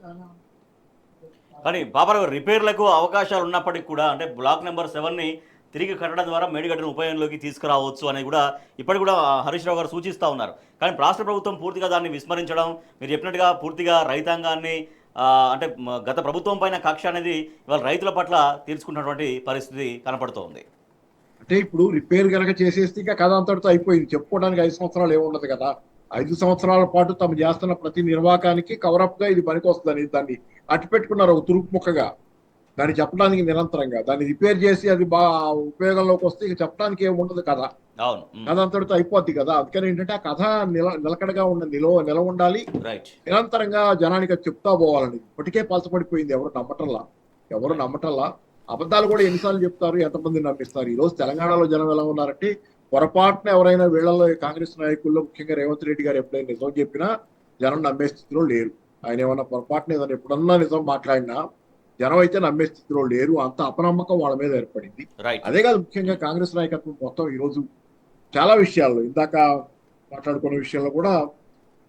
కానీ పాపారావు రిపేర్లకు అవకాశాలు ఉన్నప్పటికీ కూడా అంటే బ్లాక్ నెంబర్ 7ని తిరిగి కట్టడం ద్వారా మేడిగడ్డను ఉపయోగంలోకి తీసుకురావచ్చు అనేది కూడా ఇప్పటికి కూడా హరీష్ రావు గారు సూచిస్తూ ఉన్నారు. కానీ రాష్ట్ర ప్రభుత్వం పూర్తిగా దాన్ని విస్మరించడం, మీరు చెప్పినట్టుగా పూర్తిగా రైతాంగాన్ని అంటే గత ప్రభుత్వం పైన కక్ష అనేది ఇవాళ రైతుల పట్ల తీర్చుకున్నటువంటి పరిస్థితి కనపడుతోంది. అంటే ఇప్పుడు రిపేర్ కనుక చేసేస్తే ఇంకా కథ అంతటితో అయిపోయింది. చెప్పుకోవడానికి 5 సంవత్సరాలు ఏముండదు కదా. 5 సంవత్సరాల పాటు తమ చేస్తున్న ప్రతి నిర్వాకానికి కవరప్ గా ఇది పనికి వస్తుందని దాన్ని అట్టి పెట్టుకున్నారు ఒక తురుపు ముక్కగా. దాన్ని చెప్పడానికి నిరంతరంగా దాన్ని రిపేర్ చేసి అది బాగా ఉపయోగంలోకి వస్తే ఇక చెప్పడానికి ఏమి ఉండదు కథ. అవును. కథ అంతటితో అయిపోద్ది కదా. అందుకని ఏంటంటే ఆ కథ నిలకడగా ఉన్న నిల ఉండాలి. రైట్. నిరంతరంగా జనానికి అది చెప్తా పోవాలని. ఇప్పటికే పలసపడిపోయింది, ఎవరు నమ్మటల్లా. అబద్ధాలు కూడా ఎన్నిసార్లు చెప్తారు, ఎంతమంది నమ్మిస్తారు. ఈ రోజు తెలంగాణలో జనం ఎలా ఉన్నారంటే, పొరపాటున ఎవరైనా వీళ్ళలో కాంగ్రెస్ నాయకుల్లో ముఖ్యంగా రేవంత్ రెడ్డి గారు ఎప్పుడైనా నిజం చెప్పినా జనం నమ్మే స్థితిలో లేరు. ఆయన ఏమన్నా పొరపాటున ఏదైనా ఎప్పుడన్నా నిజం మాట్లాడినా జనం అయితే నమ్మే స్థితిలో లేరు. అంత అపనమ్మకం వాళ్ళ మీద ఏర్పడింది. రైట్. అదే కాదు, ముఖ్యంగా కాంగ్రెస్ నాయకత్వం మొత్తం ఈ రోజు చాలా విషయాల్లో, ఇందాక మాట్లాడుకున్న విషయంలో కూడా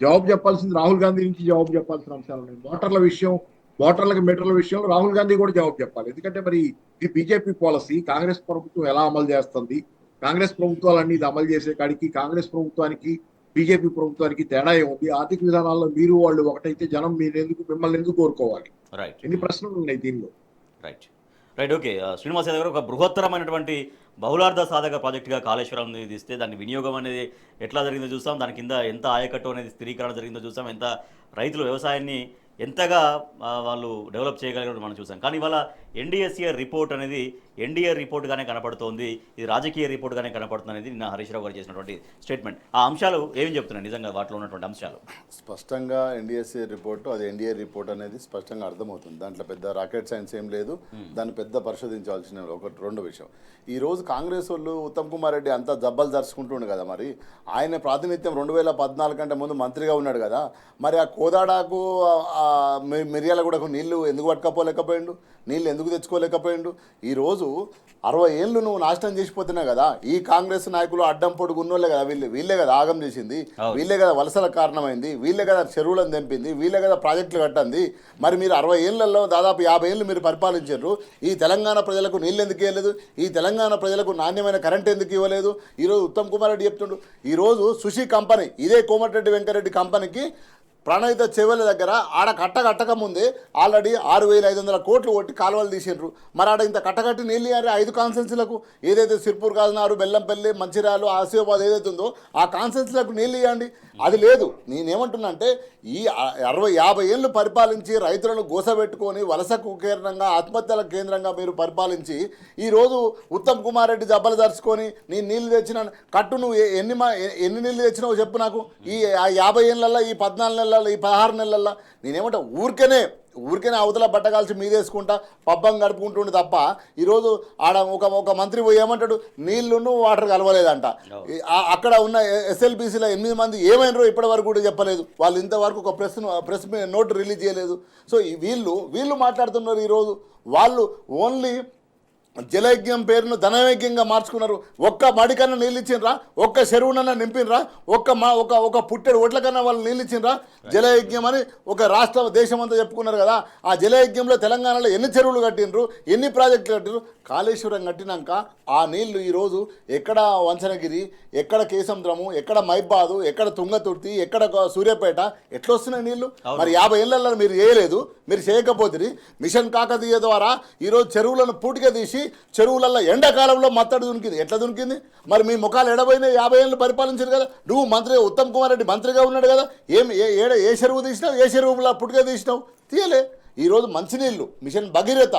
జవాబు చెప్పాల్సింది రాహుల్ గాంధీ నుంచి జవాబు చెప్పాల్సిన అంశాలు ఉన్నాయి. ఓటర్లకు మీటర్ల విషయంలో రాహుల్ గాంధీ కూడా జవాబు చెప్పాలి. ఎందుకంటే మరి ఇది బీజేపీ పాలసీ, కాంగ్రెస్ ప్రభుత్వం ఎలా అమలు చేస్తుంది, కాంగ్రెస్ ప్రభుత్వాలన్నీ ఇది అమలు చేసే కాడికి కాంగ్రెస్ ప్రభుత్వానికి బీజేపీ ప్రభుత్వానికి తేడా ఏముంది, ఆర్థిక విధానాల్లో మీరు వాళ్ళు ఒకటైతే జనం మిమ్మల్ని ఎందుకు కోరుకోవాలి, రైట్. ఎన్ని ప్రశ్నలు ఉన్నాయి దీనిలో. Right. Right. Okay. Srinivas Yadav గారు, ఒక బృహత్తరమైనటువంటి బహుళార్థ సాధక ప్రాజెక్టుగా కాళేశ్వరం తీస్తే దాని వినియోగం అనేది ఎట్లా జరిగిందో చూస్తాం, దాని కింద ఎంత ఆయకట్టు అనేది స్థిరీకరణ జరిగిందో చూసాం, ఎంత రైతులు వ్యవసాయాన్ని ఎంతగా వాళ్ళు డెవలప్ చేయగలిగారో మనం చూసాం. కానీ ఇవాళ ఎన్డీఎస్ఏ రిపోర్ట్ అనేది ఎన్డీఏ రిపోర్ట్గానే కనపడుతోంది, ఇది రాజకీయ రిపోర్ట్గానే కనపడుతుంది అనేది నిన్న హరీష్ రావు గారు చేసినటువంటి స్టేట్మెంట్. ఆ అంశాలు ఏం చెప్తున్నాయి నిజంగా వాటిలో ఉన్నటువంటి అంశాలు? స్పష్టంగా ఎన్డీఎస్ఏ రిపోర్టు అది ఎన్డీఏ రిపోర్ట్ అనేది స్పష్టంగా అర్థమవుతుంది. దాంట్లో పెద్ద రాకెట్ సైన్స్ ఏం లేదు, దాన్ని పెద్ద పరిశోధించాల్సిన రెండో విషయం. ఈరోజు కాంగ్రెస్ వాళ్ళు ఉత్తమ్ కుమార్ రెడ్డి అంతా జబ్బలు జరుచుకుంటుండు కదా, మరి ఆయన ప్రాతినిధ్యం 2014 కంటే ముందు మంత్రిగా ఉన్నాడు కదా, మరి ఆ కోదాడాకు మిర్యాలగూడకు నీళ్లు ఎందుకు పట్టుకపోలేకపోయిండు, నీళ్ళు ఎందుకు తెచ్చుకోలేకపోయిండు? ఈరోజు 60 ఏళ్ళు నువ్వు నాశనం చేసిపోతున్నావు కదా. ఈ కాంగ్రెస్ నాయకులు అడ్డం పొడుగున్నోళ్ళే కదా, వీళ్ళే కదా ఆగం చేసింది, వీళ్ళే కదా వలసలకు కారణమైంది, వీళ్ళే కదా చెరువులను తెంపింది, వీళ్ళే కదా ప్రాజెక్టులు కట్టింది. మరి మీరు 60 ఏళ్లలో దాదాపు 50 ఏళ్ళు మీరు పరిపాలించారు. ఈ తెలంగాణ ప్రజలకు నీళ్ళు ఎందుకు ఇవ్వలేదు, ఈ తెలంగాణ ప్రజలకు నాణ్యమైన కరెంట్ ఎందుకు ఇవ్వలేదు? ఈరోజు ఉత్తమ్ కుమార్ రెడ్డి చెప్తుండు. ఈరోజు సుషి కంపెనీ, ఇదే కోమటిరెడ్డి వెంకరెడ్డి కంపెనీకి ప్రణాళిక చెవుల దగ్గర ఆడ కట్టక ముందే ఆల్రెడీ 6,500 కోట్లు కొట్టి కాలువలు తీసిండ్రు. మరి ఆడ ఇంత కట్టకట్టి నీళ్ళు ఇవ్వాలి 5 కాన్స్టెన్సీలకు, ఏదైతే సిర్పూర్ కాజనారు, బెల్లంపల్లి, మంచిర్యాల, ఆసిఫాబాద్ ఏదైతే ఉందో ఆ కాన్స్టెన్సీలకు నీళ్ళు ఇవ్వండి. అది లేదు. నేనేమంటున్నా అంటే ఈ 60-50 ఏళ్ళు పరిపాలించి రైతులను గోసబెట్టుకొని వలసకు కేంద్రంగా ఆత్మహత్యల కేంద్రంగా మీరు పరిపాలించి ఈరోజు ఉత్తమ్ కుమార్ రెడ్డి జబ్బలు దర్చుకొని నేను నీళ్ళు తెచ్చిన కట్టు, నువ్వు ఎన్ని నీళ్ళు తెచ్చినావు చెప్పు నాకు. ఈ 50 ఏళ్ళల్లో, ఈ 14 నెలల్లో, ఈ 16 నెలల్లో నేనేమంటా ఊరికనే అవతల బట్టగాల్చి మీదేసుకుంటా పబ్బం గడుపుకుంటుండే తప్ప ఈరోజు ఆడ ఒక మంత్రి పోయి ఏమంటాడు, నీళ్లును వాటర్ కలవలేదంట. అక్కడ ఉన్న ఎస్ఎల్బీసీలో 8 మంది ఏమైనారో ఇప్పటి వరకు కూడా చెప్పలేదు. వాళ్ళు ఇంతవరకు ఒక ప్రెస్ నోట్ రిలీజ్ చేయలేదు. సో వీళ్ళు మాట్లాడుతున్నారు. ఈరోజు వాళ్ళు ఓన్లీ జలయజ్ఞం పేరును ధనయజ్ఞంగా మార్చుకున్నారు. ఒక్క మడికన్నా నీళ్ళు ఇచ్చిండ్రా, ఒక్క చెరువునన్నా నింపినరా, ఒక పుట్టెడు ఒడ్ల కన్నా వాళ్ళు నీళ్ళు ఇచ్చిండ్రా? జలయజ్ఞం అని ఒక రాష్ట్ర దేశం అంతా చెప్పుకున్నారు కదా. ఆ జలయజ్ఞంలో తెలంగాణలో ఎన్ని చెరువులు కట్టినరు, ఎన్ని ప్రాజెక్టులు కట్టినరు? కాళేశ్వరం కట్టినాక ఆ నీళ్లు ఈరోజు ఎక్కడ వంచనగిరి, ఎక్కడ కేసముద్రము, ఎక్కడ మైబాదు, ఎక్కడ తుంగతుర్తి, ఎక్కడ సూర్యాపేట ఎట్లా వస్తున్నాయి నీళ్లు? మరి 50 ఏళ్ళల్లో మీరు చేయలేదు. మీరు చేయకపోతే మిషన్ కాకతీయ ద్వారా ఈరోజు చెరువులను పూటిగా తీసి చెరువులలో ఎండాకాలంలో మత్తడి దునికింది. ఎట్లా దునికింది? మరి మీ ముఖాలు ఎడబోయినాయి. 50 ఏళ్ళు పరిపాలించారు కదా. నువ్వు మంత్రి ఉత్తమ్ కుమార్ రెడ్డి మంత్రిగా ఉన్నాడు కదా, ఏ చెరువు తీసినావు, ఏ చెరువులో పుట్టుగా తీసినావు? తీయలే. ఈరోజు మంచినీళ్ళు, మిషన్ భగీరథ,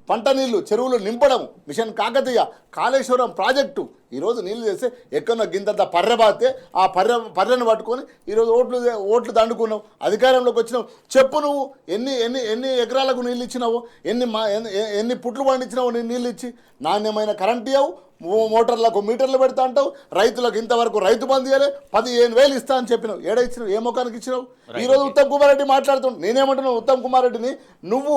పంట నీళ్లు, చెరువులు నింపడం, మిషన్ కాకతీయ, కాళేశ్వరం ప్రాజెక్టు, ఈరోజు నీళ్లు చేస్తే ఎక్కడో గింతంత పర్రెబాతే ఆ పర్రెను పట్టుకొని ఈరోజు ఓట్లు దండుకున్నావు, అధికారంలోకి వచ్చినావు. చెప్పు, నువ్వు ఎన్ని ఎకరాలకు నీళ్ళు ఇచ్చినావు, ఎన్ని పుట్లు పండించినావు నీళ్ళు ఇచ్చి? నాణ్యమైన కరెంట్ ఇవ్వవు, మోటార్లకు మీటర్లు పెడతా అంటావు, రైతులకు ఇంతవరకు రైతు బంధు ఇవ్వలే, 15,000 ఇస్తా అని చెప్పినావు. ఏడ ఇచ్చినావు? ఏ ముఖానికి ఇచ్చినావు? ఈరోజు ఉత్తమ్ కుమార్ రెడ్డి మాట్లాడుతున్నావు. నేనేమంటున్నావు, ఉత్తమ్ కుమార్ రెడ్డిని నువ్వు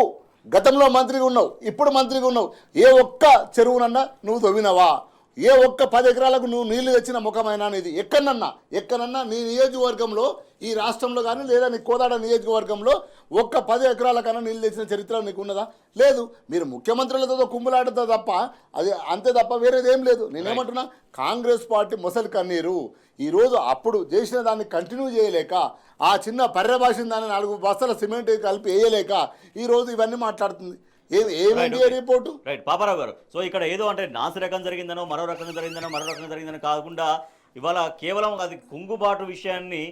గతంలో మంత్రిగా ఉన్నావు, ఇప్పుడు మంత్రిగా ఉన్నావు, ఏ ఒక్క చెరువునన్నా నువ్వు తవ్వినవా? ఏ ఒక్క 10 ఎకరాలకు నువ్వు నీళ్లు తెచ్చిన ముఖమైనా అనేది ఎక్కడన్నా నీ నియోజకవర్గంలో, ఈ రాష్ట్రంలో కానీ లేదా నీ కోదాడ నియోజకవర్గంలో ఒక్క 10 ఎకరాల కన్నా నీళ్ళు తెచ్చిన చరిత్ర నీకు ఉన్నదా? లేదు. మీరు ముఖ్యమంత్రులతో కుమ్ములాడుతా తప్ప అది అంతే తప్ప వేరేది ఏం లేదు. నేనేమంటున్నా, కాంగ్రెస్ పార్టీ మొసలి కన్నీరు. ఈరోజు అప్పుడు చేసిన దాన్ని కంటిన్యూ చేయలేక, ఆ చిన్న పర్యభాషణ దాన్ని 4 బస్తాల సిమెంట్ కలిపి వేయలేక ఈరోజు ఇవన్నీ మాట్లాడుతుంది. Report right. పాపారావు గారు, సో ఇక్కడ ఏదో అంటే నాసి రకం జరిగిందనో మరో రకంగా జరిగిందనో కాకుండా ఇవాళ కేవలం అది కుంగుబాటు విషయాన్ని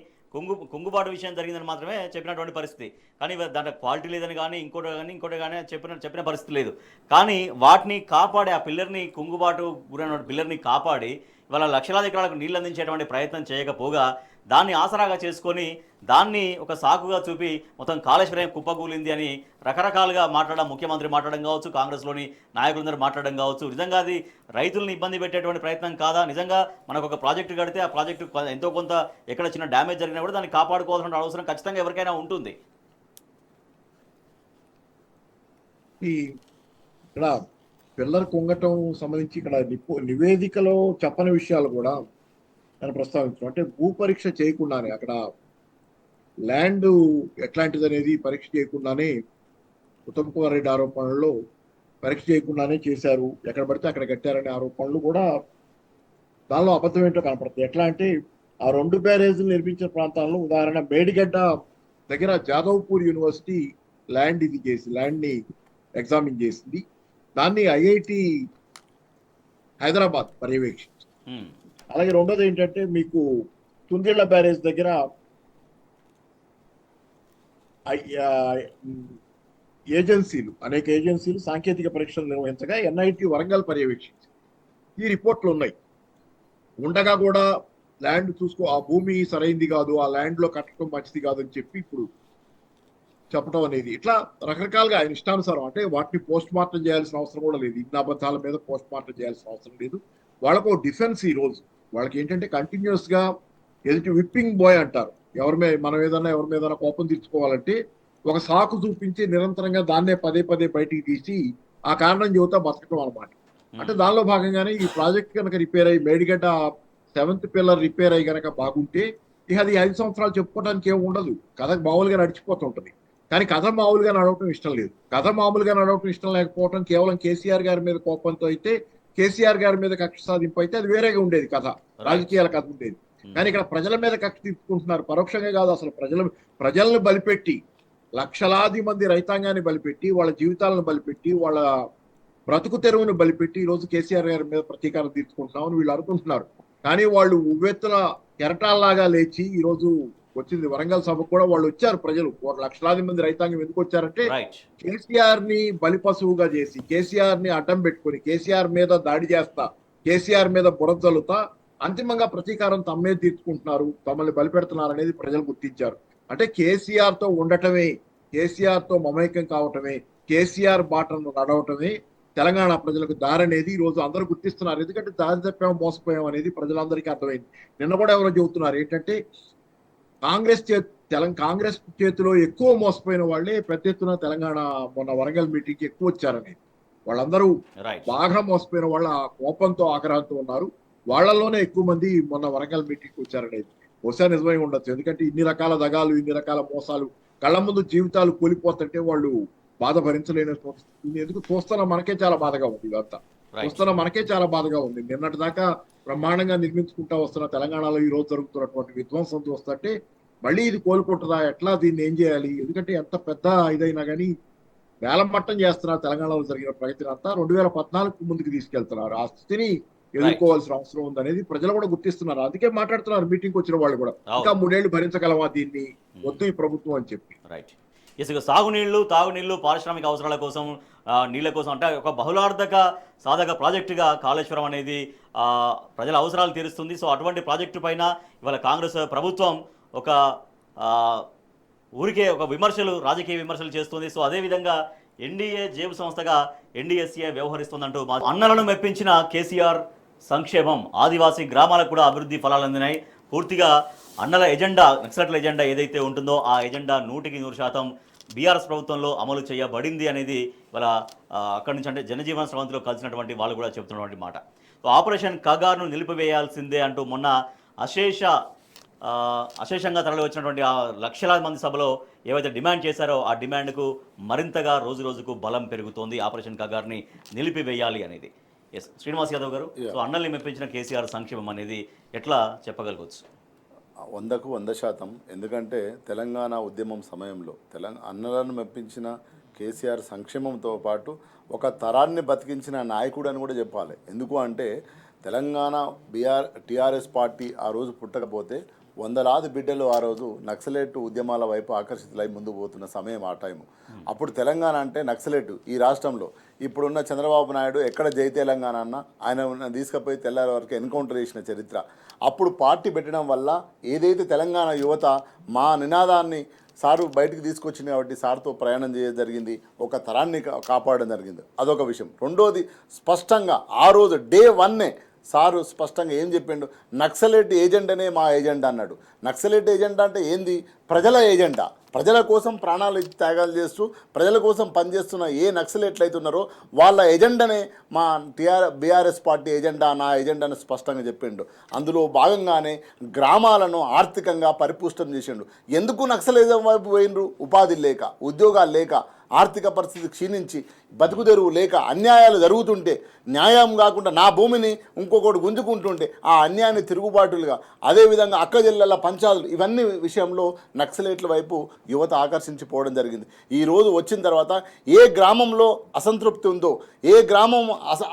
కుంగుబాటు విషయం జరిగిందని మాత్రమే చెప్పినటువంటి పరిస్థితి. కానీ దాంట్లో క్వాలిటీ లేదని కానీ ఇంకోటి కానీ చెప్పిన పరిస్థితి లేదు. కానీ వాటిని కాపాడి ఆ పిల్లర్ని కుంగుబాటు గురైన పిల్లర్ని కాపాడి ఇవాళ లక్షలాది ఎకరాలకు నీళ్ళు అందించేటువంటి ప్రయత్నం చేయకపోగా దాన్ని ఆసరాగా చేసుకొని దాన్ని ఒక సాకుగా చూపి మొత్తం కాళేశ్వరం కుప్పకూలింది అని రకరకాలుగా మాట్లాడడం, ముఖ్యమంత్రి మాట్లాడడం కావచ్చు, కాంగ్రెస్లోని నాయకులందరూ మాట్లాడడం కావచ్చు. నిజంగా అది రైతులను ఇబ్బంది పెట్టేటువంటి ప్రయత్నం కాదా? నిజంగా మనకు ఒక ప్రాజెక్టు కడితే ఆ ప్రాజెక్టు ఎంతో కొంత ఎక్కడ చిన్న డ్యామేజ్ జరిగినా కూడా దాన్ని కాపాడుకోవాల్సిన అవసరం ఖచ్చితంగా ఎవరికైనా ఉంటుంది. ఈ ఇక్కడ పిల్లర్ కుంగటం సంబంధించి ఇక్కడ నివేదికలో చెప్పని విషయాలు కూడా నేను ప్రస్తావించాను. అంటే భూ పరీక్ష చేయకుండానే అక్కడ ల్యాండ్ ఎట్లాంటిది అనేది పరీక్ష చేయకుండానే ఉత్తమ్ కుమార్ రెడ్డి ఆరోపణల్లో పరీక్ష చేయకుండానే చేశారు, ఎక్కడ పడితే అక్కడ కట్టారనే ఆరోపణలు కూడా దానిలో అబద్ధం ఏంటో కనపడుతుంది. ఎట్లా అంటే ఆ 2 బ్యారేజీలు నిర్మించిన ప్రాంతాల్లో ఉదాహరణ మేడిగడ్డ దగ్గర జాదవ్పూర్ యూనివర్సిటీ ల్యాండ్ని ఎగ్జామిన్ చేసింది. దాన్ని ఐఐటి హైదరాబాద్ పర్యవేక్షించింది. అలాగే రెండోది ఏంటంటే మీకు తుందిళ్ల బ్యారేజ్ దగ్గర అనేక ఏజెన్సీలు సాంకేతిక పరీక్షలు నిర్వహించగా ఎన్ఐటి వరంగల్ పర్యవేక్షించింది. ఈ రిపోర్ట్లు ఉన్నాయి. ఉండగా కూడా ల్యాండ్ ఆ భూమి సరైంది కాదు, ఆ ల్యాండ్ లో కట్టడం మంచిది కాదు అని చెప్పి ఇప్పుడు చెప్పడం అనేది ఇట్లా రకరకాలుగా ఆయన ఇష్టానుసారం. అంటే వాటిని పోస్ట్ మార్టం చేయాల్సిన అవసరం కూడా లేదు. ఇన్ని అబద్ధాల మీద పోస్ట్ మార్టం చేయాల్సిన అవసరం లేదు. వాళ్ళకు డిఫెన్స్ ఈ రోజు వాళ్ళకి ఏంటంటే కంటిన్యూస్ గా ఎదుటి విప్పింగ్ బాయ్ అంటారు. ఎవరి మీద కోపం తీర్చుకోవాలంటే ఒక సాకు చూపించి నిరంతరంగా దాన్నే పదే బయటికి తీసి ఆ కారణం చెబుతా బతకటం అనమాట. అంటే దానిలో భాగంగానే ఈ ప్రాజెక్ట్ కనుక రిపేర్ అయ్యి మేడిగడ్డ 7th పిల్లర్ రిపేర్ అయ్యి కనుక బాగుంటే ఇక అది 5 సంవత్సరాలు చెప్పుకోవడానికి ఏమి ఉండదు. కథ మామూలుగా నడిచిపోతుంటది. కానీ కథ మామూలుగా నడవటం ఇష్టం లేదు. కథ మామూలుగా నడవటం ఇష్టం లేకపోవడం కేవలం కేసీఆర్ గారి మీద కోపంతో అయితే, కేసీఆర్ గారి మీద కక్ష సాధింపు అయితే అది వేరేగా ఉండేది కథ, రాజకీయాల కథ ఉండేది. కానీ ఇక్కడ ప్రజల మీద కక్ష తీర్చుకుంటున్నారు. పరోక్షంగా కాదు, అసలు ప్రజలను బలిపెట్టి, లక్షలాది మంది రైతాంగాన్ని బలిపెట్టి, వాళ్ళ జీవితాలను బలిపెట్టి, వాళ్ళ బ్రతుకు తెరువును బలిపెట్టి ఈరోజు కేసీఆర్ గారి మీద ప్రతీకారం తీర్చుకుంటున్నామని వీళ్ళు అనుకుంటున్నారు. కానీ వాళ్ళు ఉవ్వెత్తున కెరటాల్లాగా లేచి ఈరోజు వచ్చింది వరంగల్ సభకు కూడా వాళ్ళు వచ్చారు. ప్రజలు లక్షలాది మంది రైతాంగం ఎందుకు వచ్చారంటే కేసీఆర్ ని బలిపశువుగా చేసి, కేసీఆర్ ని అడ్డం పెట్టుకుని, కేసీఆర్ మీద దాడి చేస్తా, కేసీఆర్ మీద బురదలుతా అంతిమంగా ప్రతీకారం తమ్మే తీర్చుకుంటున్నారు, తమల్ని బలిపెడుతున్నారు అనేది ప్రజలు గుర్తించారు. అంటే కేసీఆర్ తో ఉండటమే, కేసీఆర్ తో మమైకం కావటమే, కేసీఆర్ బాటను నడవటమే తెలంగాణ ప్రజలకు దారి అనేది ఈ రోజు అందరూ గుర్తిస్తున్నారు. ఎందుకంటే దారి తప్పాము, మోసపోయాం అనేది ప్రజలందరికీ అర్థమైంది. నిన్న కూడా ఎవరో చెబుతున్నారు ఏంటంటే కాంగ్రెస్ చేతిలో ఎక్కువ మోసపోయిన వాళ్ళే పెద్ద ఎత్తున తెలంగాణ మొన్న వరంగల్ మీటింగ్ కి ఎక్కువ వచ్చారని. వాళ్ళందరూ బాగా మోసపోయిన వాళ్ళ కోపంతో ఆగ్రహంతో ఉన్నారు. వాళ్ళలోనే ఎక్కువ మంది మొన్న వరంగల్ మీటింగ్ కి వచ్చారనేది బహుశా నిజమై ఉండొచ్చు. ఎందుకంటే ఇన్ని రకాల దగాలు, ఇన్ని రకాల మోసాలు కళ్ళ ముందు జీవితాలు కూలిపోతుంటే వాళ్ళు బాధ భరించలేని. ఎందుకు చూస్తున్నా మనకే చాలా బాధగా ఉంది. ఇదంతా చూస్తున్నా మనకే చాలా బాధగా ఉంది. నిన్నటి దాకా బ్రహ్మాండంగా నిర్మించుకుంటా వస్తున్న తెలంగాణలో ఈ రోజు జరుగుతున్నటువంటి విధ్వంసం చూస్తుంటే మళ్ళీ ఇది కోలుకుంటుందా, ఎట్లా దీన్ని ఏం చేయాలి? ఎందుకంటే ఎంత పెద్ద ఇదైనా కానీ వేలమట్టం చేస్తున్నారు. తెలంగాణలో జరిగిన ప్రగతిని అంతా 2014 ముందుకు తీసుకెళ్తున్నారు. ఆ స్థితిని ఎదుర్కోవాల్సిన అవసరం ఉందనేది ప్రజలు కూడా గుర్తిస్తున్నారు. అందుకే మాట్లాడుతున్నారు మీటింగ్ వచ్చిన వాళ్ళు కూడా, ఇంకా 3 ఏళ్లు భరించగలమా దీన్ని, వద్దు ఈ ప్రభుత్వం అని చెప్పి. రైట్. ఇసుక సాగునీళ్లు, తాగునీళ్లు, పారిశ్రామిక అవసరాల కోసం, నీళ్ల కోసం అంటే ఒక బహుళార్థక సాధక ప్రాజెక్టుగా కాళేశ్వరం అనేది ప్రజల అవసరాలు తీరుస్తుంది. సో అటువంటి ప్రాజెక్టు పైన ఇవాళ కాంగ్రెస్ ప్రభుత్వం ఒక ఊరికే ఒక రాజకీయ విమర్శలు చేస్తుంది. సో అదేవిధంగా ఎన్డీఏ జేబు సంస్థగా ఎన్డీఎస్ఏ వ్యవహరిస్తుందంటూ అన్నలను మెప్పించిన కేసీఆర్ సంక్షేమం, ఆదివాసీ గ్రామాలకు కూడా అభివృద్ధి ఫలాలు అందినాయి. పూర్తిగా అన్నల ఎజెండా, నక్సలైట్ల ఎజెండా ఏదైతే ఉంటుందో ఆ ఎజెండా 100% బీఆర్ఎస్ ప్రభుత్వంలో అమలు చేయబడింది అనేది ఇవాళ అక్కడి నుంచి అంటే జనజీవన స్రవంతిలో కలిసినటువంటి వాళ్ళు కూడా చెప్తున్నటువంటి మాట. సో ఆపరేషన్ కగార్ను నిలిపివేయాల్సిందే అంటూ మొన్న అశేషంగా తరలి వచ్చినటువంటి ఆ లక్షలాది మంది సభలో ఏవైతే డిమాండ్ చేశారో ఆ డిమాండ్కు మరింతగా రోజు రోజుకు బలం పెరుగుతోంది. ఆపరేషన్ కగార్ని నిలిపివేయాలి అనేది. ఎస్ శ్రీనివాస్ యాదవ్ గారు, సో అన్నల్ని మెప్పించిన కేసీఆర్ సంక్షేమం అనేది ఎట్లా చెప్పగలగవచ్చు? 100కు 100%. ఎందుకంటే తెలంగాణ ఉద్యమం సమయంలో అన్నలను మెప్పించిన కేసీఆర్ సంక్షేమంతో పాటు ఒక తరాన్ని బతికించిన నాయకుడు అని కూడా చెప్పాలి. ఎందుకు అంటే తెలంగాణ టీఆర్ఎస్ పార్టీ ఆ రోజు పుట్టకపోతే వందలాది బిడ్డలు ఆ రోజు నక్సలైట్ ఉద్యమాల వైపు ఆకర్షితులై ముందు పోతున్న సమయం ఆ టైము. అప్పుడు తెలంగాణ అంటే నక్సలైట్ ఈ రాష్ట్రంలో. ఇప్పుడున్న చంద్రబాబు నాయుడు ఎక్కడ జై తెలంగాణ అన్న ఆయన తీసుకుపోయి తెల్లారి వరకు ఎన్కౌంటర్ చేసిన చరిత్ర. అప్పుడు పార్టీ పెట్టడం వల్ల ఏదైతే తెలంగాణ యువత మా నినాదాన్ని సారు బయటికి తీసుకొచ్చింది కాబట్టి సార్తో ప్రయాణం చేయడం జరిగింది, ఒక తరాన్ని కాపాడడం జరిగింది. అదొక విషయం. రెండోది, స్పష్టంగా ఆ రోజు డే 1 సారు స్పష్టంగా ఏం చెప్పిండు, నక్సలైట్ ఏజెండానే మా ఏజెండా అన్నాడు. నక్సలైట్ ఏజెండా అంటే ఏంది? ప్రజల ఏజెండా. ప్రజల కోసం ప్రాణాలు త్యాగాలు చేస్తూ ప్రజల కోసం పనిచేస్తున్న ఏ నక్సలైట్లు అయితే ఉన్నారో వాళ్ళ ఎజెండానే మా బీఆర్ఎస్ పార్టీ ఎజెండా, నా ఎజెండాను స్పష్టంగా చెప్పిండు. అందులో భాగంగానే గ్రామాలను ఆర్థికంగా పరిపుష్టం చేసిండు. ఎందుకు నక్సలిజం వైపు పోయినరు? ఉపాధి లేక, ఉద్యోగాలు లేక, ఆర్థిక పరిస్థితి క్షీణించి, బతుకుదెరువు లేక, అన్యాయాలు జరుగుతుంటే, న్యాయం కాకుండా నా భూమిని ఇంకొకటి గుంజుకుంటుంటే ఆ అన్యాయాన్ని తిరుగుబాటులుగా, అదేవిధంగా అక్కజెల్లెల పంచాయతీలు, ఇవన్నీ విషయంలో నక్సలైట్ల వైపు యువత ఆకర్షించిపోవడం జరిగింది. ఈరోజు వచ్చిన తర్వాత ఏ గ్రామంలో అసంతృప్తి ఉందో, ఏ గ్రామం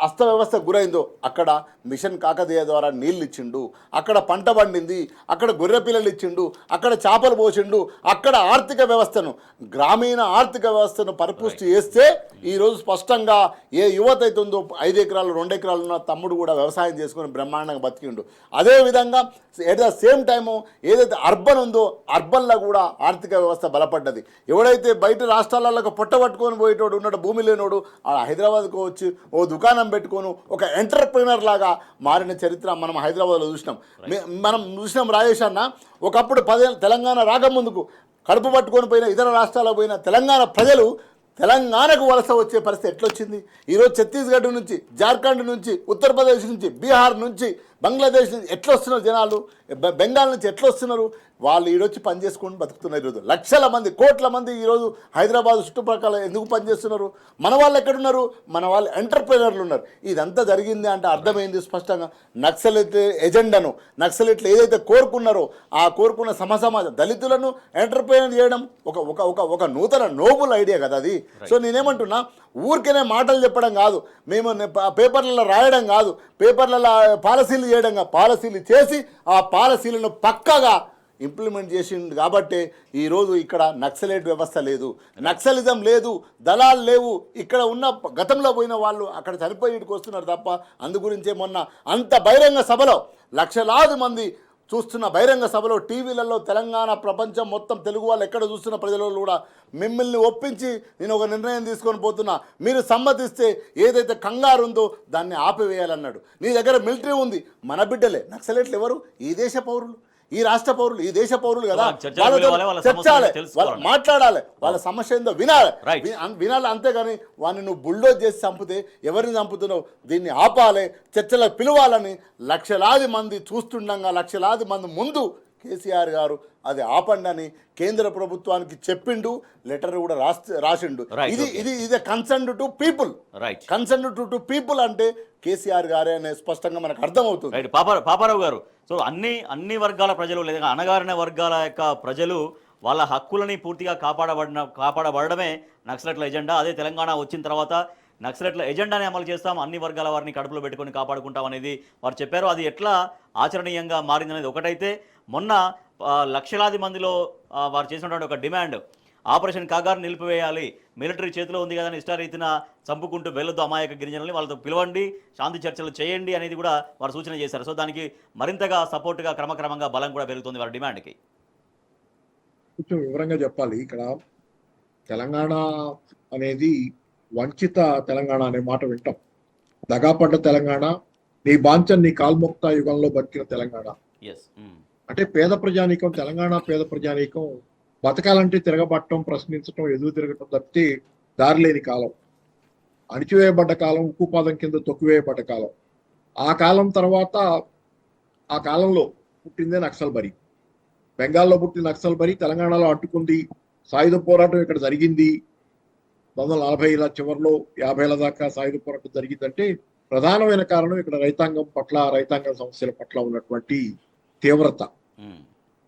అస్తవ్యవస్థ గురైందో అక్కడ మిషన్ కాకతీయ ద్వారా నీళ్ళు ఇచ్చిండు, అక్కడ పంట పండింది, అక్కడ గొర్రె పిల్లలు ఇచ్చిండు, అక్కడ చేపలు పోసిండు, అక్కడ ఆర్థిక వ్యవస్థను, గ్రామీణ ఆర్థిక వ్యవస్థను పరిపుష్టి చేస్తే ఈరోజు స్పష్టంగా ఏ యువత అయితే ఉందో 5 ఎకరాలు 2 ఎకరాలు ఉన్న తమ్ముడు కూడా వ్యవసాయం చేసుకొని బ్రహ్మాండంగా బతికిండు. అదేవిధంగా ఎట్ ద సేమ్ టైము ఏదైతే అర్బన్ ఉందో అర్బన్లో కూడా ఆర్థిక వ్యవస్థ బలపడ్డది. ఎవడైతే బయట రాష్ట్రాలకు పొట్టబట్టుకొని పోయేటోడు ఉన్నాడు, భూమి లేనోడు, హైదరాబాద్కు వచ్చి ఓ దుకాణం పెట్టుకొని ఒక ఎంటర్ప్రినర్ లాగా మారిన చరిత్ర మనం హైదరాబాద్లో చూసినాం. మనం చూసినాం రాజేష్ అన్న. ఒకప్పుడు 10 ఏళ్ళు తెలంగాణ రాకముందుకు కడుపు పట్టుకొని పోయిన ఇతర రాష్ట్రాలకు పోయిన తెలంగాణ ప్రజలు తెలంగాణకు వలస వచ్చే పరిస్థితి ఎట్లొచ్చింది? ఈరోజు ఛత్తీస్గఢ్ నుంచి, జార్ఖండ్ నుంచి, ఉత్తరప్రదేశ్ నుంచి, బీహార్ నుంచి, బంగ్లాదేశ్ నుంచి ఎట్లా వస్తున్నారు జనాలు, బెంగాల్ నుంచి ఎట్లా వస్తున్నారు? వాళ్ళు ఈరోజు పని చేసుకొని బతుకుతున్నారు. ఈరోజు లక్షల మంది, కోట్ల మంది ఈరోజు హైదరాబాద్ చుట్టుపక్కల ఎందుకు పనిచేస్తున్నారు? మన వాళ్ళు ఎక్కడున్నారు? మన వాళ్ళు ఎంటర్ప్రెనర్లు ఉన్నారు. ఇదంతా జరిగింది అంటే అర్థమైంది స్పష్టంగా. నక్సలైట్ ఎజెండాను, నక్సలైట్లు ఏదైతే కోరుకున్నారో ఆ కోరుకున్న సమసమాజం దళితులను ఎంటర్ప్రెనర్ చేయడం ఒక నూతన నోబుల్ ఐడియా కదా అది. సో నేనేమంటున్నా, ఊరికేనే మాటలు చెప్పడం కాదు, మేము పేపర్లలో రాయడం కాదు, పేపర్లలో పాలసీలు చేయడం కాదు, పాలసీలు చేసి ఆ పాలసీలను పక్కాగా ఇంప్లిమెంట్ చేసింది కాబట్టి ఈరోజు ఇక్కడ నక్సలైట్ వ్యవస్థ లేదు, నక్సలిజం లేదు, దళాలు లేవు. ఇక్కడ ఉన్న గతంలో పోయిన వాళ్ళు అక్కడ చనిపోయికి వస్తున్నారు తప్ప. అందుగురించే మొన్న అంత బహిరంగ సభలో లక్షలాది మంది చూస్తున్న బహిరంగ సభలో టీవీలలో తెలంగాణ ప్రపంచం మొత్తం తెలుగు వాళ్ళు ఎక్కడ చూస్తున్న ప్రజలు కూడా మిమ్మల్ని ఒప్పించి నేను ఒక నిర్ణయం తీసుకొని పోతున్నా, మీరు సమ్మతిస్తే ఏదైతే కంగారు ఉందో దాన్ని ఆపివేయాలన్నాడు. నీ దగ్గర మిలిటరీ ఉంది, మన బిడ్డలే నక్సలైట్లు ఎవరు? ఈ దేశ పౌరులు, ఈ రాష్ట్ర పౌరులు, ఈ దేశ పౌరులు కదా. చర్చాలి, మాట్లాడాలి, వాళ్ళ సమస్య ఏందో వినాలి అంతేగాని వాడిని నువ్వు బుల్డోజ్ చేసి చంపితే ఎవరిని చంపుతున్నావు? దీన్ని ఆపాలి, చర్చలకు పిలవాలని లక్షలాది మంది చూస్తుండగా లక్షలాది మంది ముందు కేసీఆర్ గారు అది ఆపండి అని కేంద్ర ప్రభుత్వానికి చెప్పిండు, లెటర్ కూడా రాసిండు. ఇది concern to people, concern to people అంటే కేసీఆర్ గారే అనే స్పష్టంగా మనకు అర్థమవుతుంది. పాపారావు గారు, సో అన్ని వర్గాల ప్రజలు లేదా అణగారిన వర్గాల యొక్క ప్రజలు వాళ్ళ హక్కులని పూర్తిగా కాపాడబడమే నక్సలైట్ల ఎజెండా. అదే తెలంగాణ వచ్చిన తర్వాత నక్సలైట్ల ఎజెండాని అమలు చేస్తాం, అన్ని వర్గాల వారిని కడుపులో పెట్టుకొని కాపాడుకుంటాం అనేది వారు చెప్పారు. అది ఎట్లా ఆచరణీయంగా మారిందనేది ఒకటైతే, మొన్న లక్షలాది మందిలో వారు చేసినటువంటి ఒక డిమాండ్, ఆపరేషన్ కాగారు నిలిపివేయాలి, మిలిటరీ చేతిలో ఉంది కదా ఇష్టారీతిన చంపుకుంటూ వెళ్ళొద్దు అమాయక గిరిజనుల్ని, వాళ్ళతో పిలవండి, శాంతి చర్చలు చేయండి అనేది కూడా వారు సూచన చేశారు. సో దానికి మరింతగా సపోర్టుగా క్రమక్రమంగా బలం కూడా పెరుగుతుంది వారి డిమాండ్కి. కొంచెం వివరంగా చెప్పాలి. ఇక్కడ తెలంగాణ అనేది వంచిత తెలంగాణ అనే మాట వింటాం. దగాపడ్డ తెలంగాణ, నీ బాంచన్ నీ కాల్ముక్త యుగంలో బతికిన తెలంగాణ. అంటే పేద ప్రజానీకం, తెలంగాణ పేద ప్రజానీకం బతకాలంటే తిరగబట్టడం, ప్రశ్నించడం, ఎదురు తిరగటం తప్పితే దారి లేని కాలం, అణిచివేయబడ్డ కాలం, ఉక్కుపాదం కింద తొక్కివేయబడ్డ కాలం. ఆ కాలం తర్వాత ఆ కాలంలో పుట్టిందే నక్సల్బరి. బెంగాల్లో పుట్టిన నక్సల్బరి తెలంగాణలో అడ్డుకుంది. సాయుధ పోరాటం ఇక్కడ జరిగింది. 1940ల చివరిలో 50ల దాకా సాయుధ పోరాటం జరిగిందంటే ప్రధానమైన కారణం ఇక్కడ రైతాంగం పట్ల, రైతాంగ సమస్యల పట్ల ఉన్నటువంటి తీవ్రత.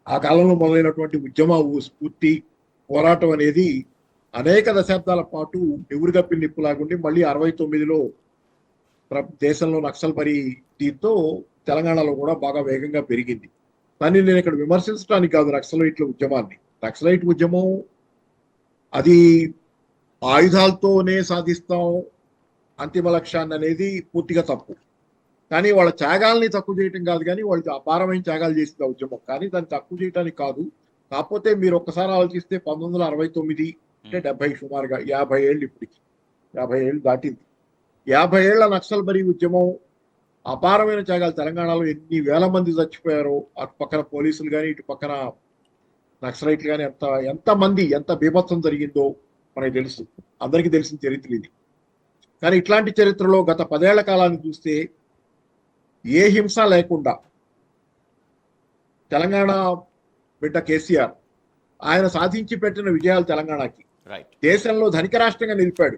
ఆ కాలంలో మొదలైనటువంటి ఉద్యమ స్ఫూర్తి, పోరాటం అనేది అనేక దశాబ్దాల పాటు నివురుగప్పి నిప్పులాగుండి మళ్ళీ 69లో దేశంలో నక్సల్బరి దీంతో తెలంగాణలో కూడా బాగా వేగంగా పెరిగింది. కానీ నేను ఇక్కడ విమర్శించడానికి కాదు నక్సలైట్ల ఉద్యమాన్ని. నక్సలైట్ ఉద్యమం అది ఆయుధాలతోనే సాధిస్తాం అంతిమ లక్ష్యాన్ని అనేది పూర్తిగా తప్పు. కానీ వాళ్ళ త్యాగాల్ని తక్కువ చేయటం కాదు, కానీ వాళ్ళు అపారమైన త్యాగాలు చేసింది ఆ ఉద్యమం. కానీ దాన్ని తక్కువ చేయడానికి కాదు. కాకపోతే మీరు ఒక్కసారి ఆలోచిస్తే 1969 అంటే 70 సుమారుగా 50 ఏళ్ళు, ఇప్పటికి 50 ఏళ్ళు దాటింది. 50 ఏళ్ల నక్సల్బరీ ఉద్యమం అపారమైన త్యాగాలు. తెలంగాణలో ఎన్ని వేల మంది చచ్చిపోయారో, అటు పక్కన పోలీసులు కానీ ఇటు పక్కన నక్సలైట్లు కానీ ఎంతమంది ఎంత బీభత్సం జరిగిందో మనకి తెలుసు, అందరికీ తెలిసిన చరిత్ర ఇది. కానీ ఇట్లాంటి చరిత్రలో గత 10 ఏళ్ల కాలాన్ని చూస్తే ఏ హింస లేకుండా తెలంగాణ బిడ్డ కేసీఆర్ ఆయన సాధించి పెట్టిన విజయాలు తెలంగాణకి రైట్. దేశంలో ధనిక రాష్ట్రంగా నిలిపాడు.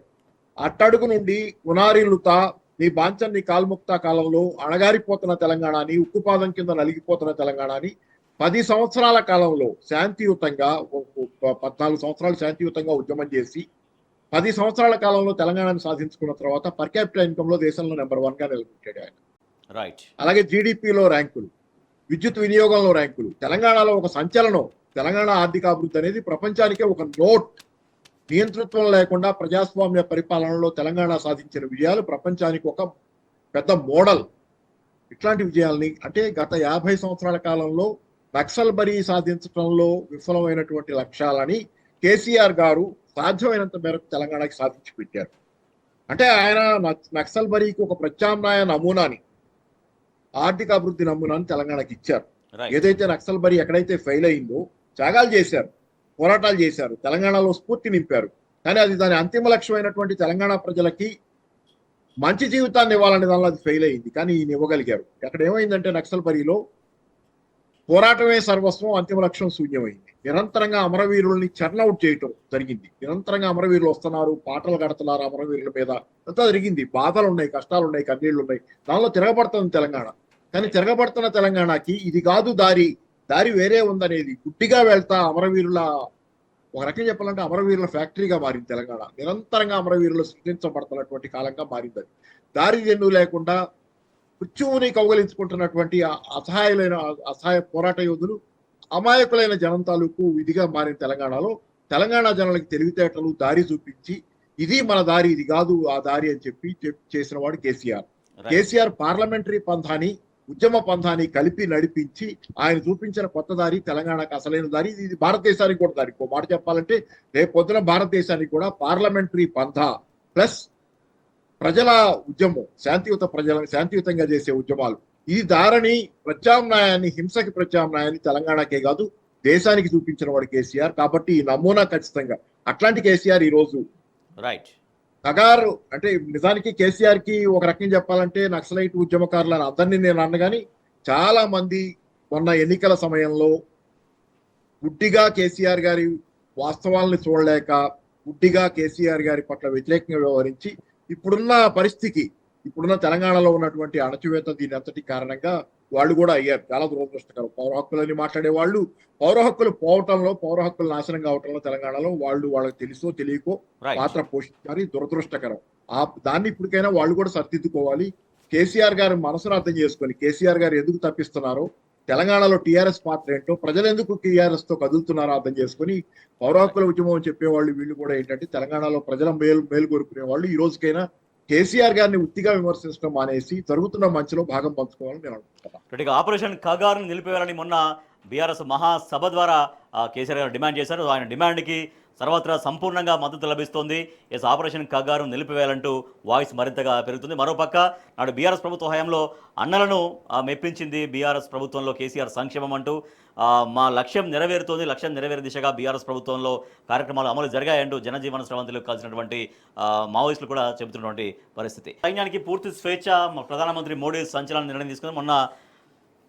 అట్టడుగు నుండి గునారిల్లుతా నీ బాంచన్ నీ కాల్ముక్తా కాలంలో అణగారిపోతున్న తెలంగాణని, ఉక్కుపాదం కింద నలిగిపోతున్న తెలంగాణని 10 సంవత్సరాల కాలంలో శాంతియుతంగా 14 సంవత్సరాలు శాంతియుతంగా ఉద్యమం చేసి 10 సంవత్సరాల కాలంలో తెలంగాణను సాధించుకున్న తర్వాత పర్ క్యాపిటల్ ఇన్కమ్ లో దేశంలో నెంబర్ 1 గా నిలబెట్టాడు ఆయన. రైట్. అలాగే జీడిపిలో ర్యాంకులు, విద్యుత్ వినియోగంలో ర్యాంకులు, తెలంగాణలో ఒక సంచలనం. తెలంగాణ ఆర్థికాభివృద్ధి అనేది ప్రపంచానికే ఒక నోట్. నియంతృత్వం లేకుండా ప్రజాస్వామ్య పరిపాలనలో తెలంగాణ సాధించిన విజయాలు ప్రపంచానికి ఒక పెద్ద మోడల్. ఇట్లాంటి విజయాల్ని అంటే గత 50 సంవత్సరాల కాలంలో నక్సల్బరీ సాధించడంలో విఫలమైనటువంటి లక్ష్యాలని కేసీఆర్ గారు సాధ్యమైనంత మేరకు తెలంగాణకి సాధించి పెట్టారు. అంటే ఆయన నక్సల్బరీకి ఒక ప్రత్యామ్నాయ నమూనాని, ఆర్థిక అభివృద్ధి నమూనాని తెలంగాణకి ఇచ్చారు. ఏదైతే నక్సల్బరీ ఎక్కడైతే ఫెయిల్ అయిందో త్యాగాలు చేశారు, పోరాటాలు చేశారు, తెలంగాణలో స్ఫూర్తి నింపారు. కానీ అది దాని అంతిమ లక్ష్యమైనటువంటి తెలంగాణ ప్రజలకి మంచి జీవితాన్ని ఇవ్వాలనే దానిలో అది ఫెయిల్ అయింది. కానీ ఈయన ఇవ్వగలిగారు. అక్కడ ఏమైందంటే నక్సల్బరీలో పోరాటమే సర్వస్వం, అంతిమ లక్ష్యం శూన్యమైంది. నిరంతరంగా అమరవీరుల్ని చర్నౌట్ చేయటం జరిగింది. నిరంతరంగా అమరవీరులు వస్తున్నారు, పాటలు కడుతున్నారు అమరవీరుల మీద, అంతా జరిగింది. బాధలు ఉన్నాయి, కష్టాలు ఉన్నాయి, కన్నీళ్లు ఉన్నాయి. దానిలో తిరగబడుతుంది తెలంగాణ. కానీ తిరగబడుతున్న తెలంగాణకి ఇది కాదు దారి, దారి వేరే ఉందనేది గుడ్డిగా వెళ్తా అమరవీరుల, ఒక రకంగా చెప్పాలంటే అమరవీరుల ఫ్యాక్టరీగా మారింది తెలంగాణ. నిరంతరంగా అమరవీరులు సృష్టించబడుతున్నటువంటి కాలంగా మారింది అది. దారి జన్ను లేకుండా మృత్యువుని కౌగలించుకుంటున్నటువంటి అసహాయ పోరాట యోధులు, అమాయకులైన జనం తాలూకు విధిగా మారిన తెలంగాణలో తెలంగాణ జనాలకి తెలివితేటలు దారి చూపించి ఇది మన దారి, ఇది కాదు ఆ దారి అని చెప్పి చేసిన వాడు కేసీఆర్. కేసీఆర్ పార్లమెంటరీ పంథాని, ఉద్యమ పంథాని కలిపి నడిపించి ఆయన చూపించిన కొత్త దారి తెలంగాణకు అసలైన దారి. ఇది భారతదేశానికి కూడా దారి. ఇంకో మాట చెప్పాలంటే రేపు పొద్దున భారతదేశానికి కూడా పార్లమెంటరీ పంథా ప్లస్ ప్రజల ఉద్యమం, శాంతియుతంగా చేసే ఉద్యమాలు, ఈ దారిని ప్రత్యామ్నాయాన్ని, హింసకి ప్రత్యామ్నాయాన్ని తెలంగాణకే కాదు దేశానికి చూపించిన వాడు కేసీఆర్. కాబట్టి ఈ నమూనా ఖచ్చితంగా అట్లాంటి కేసీఆర్ ఈ రోజు రైట్. కగారు అంటే నిజానికి కేసీఆర్ కి ఒక రకంగా చెప్పాలంటే నక్సలైట్ ఉద్యమకారులను అందరినీ నేను అన్నగాని చాలా మంది మొన్న ఎన్నికల సమయంలో గుడ్డిగా కేసీఆర్ గారి వాస్తవాలను చూడలేక, గుడ్డిగా కేసీఆర్ గారి పట్ల వ్యతిరేకంగా వ్యవహరించి ఇప్పుడున్న పరిస్థితికి, ఇప్పుడున్న తెలంగాణలో ఉన్నటువంటి అణచివేత దీని అంతటి కారణంగా వాళ్ళు కూడా అయ్యారు. చాలా దురదృష్టకరం. పౌర హక్కులని మాట్లాడే వాళ్ళు పౌర హక్కులు పోవటంలో, పౌర హక్కులు నాశనం కావటంలో తెలంగాణలో వాళ్ళకి తెలుసో తెలియకో పాత్ర పోషించారు. దురదృష్టకరం. దాన్ని ఇప్పటికైనా వాళ్ళు కూడా సరిదిద్దుకోవాలి. కేసీఆర్ గారి మనసును అర్థం చేసుకొని కేసీఆర్ గారు ఎందుకు తప్పిస్తున్నారో, తెలంగాణలో టీఆర్ఎస్ పాత్ర ఏంటో, ప్రజలు ఎందుకు టీఆర్ఎస్ తో కదులుతున్నారో అర్థం చేసుకుని పౌర హక్కుల ఉద్యమం చెప్పేవాళ్ళు వీళ్ళు కూడా ఏంటంటే తెలంగాణలో ప్రజల మేలు కోరుకునే వాళ్ళు ఈ రోజుకైనా కేసీఆర్ గారిని ఉత్తిగా విమర్శించడం మానేసి జరుగుతున్న మంచిలో భాగం పంచుకోవాలని నేను అనుకుంటున్నాను. ఆపరేషన్ కగారును నిలిపేయాలని మొన్న బీఆర్ఎస్ మహాసభ ద్వారా కేసీఆర్ గారు డిమాండ్ చేశారు. ఆయన డిమాండ్కి సర్వత్రా సంపూర్ణంగా మద్దతు లభిస్తోంది. ఎస్, ఆపరేషన్ కగారు నిలిపివేయాలంటూ వాయిస్ మరింతగా పెరుగుతుంది. మరోపక్క నాడు బీఆర్ఎస్ ప్రభుత్వ హయాంలో అన్నలను మెప్పించింది బీఆర్ఎస్ ప్రభుత్వంలో కేసీఆర్ సంక్షేమం అంటూ. మా లక్ష్యం నెరవేరుతోంది, లక్ష్యం నెరవేరే దిశగా బీఆర్ఎస్ ప్రభుత్వంలో కార్యక్రమాలు అమలు జరిగాయంటూ జనజీవన స్రవంతిలో కలిసినటువంటి మావోయిస్టులు కూడా చెబుతున్నటువంటి పరిస్థితి. సైన్యానికి పూర్తి స్వేచ్ఛ ప్రధానమంత్రి మోడీ సంచలన నిర్ణయం తీసుకుని మొన్న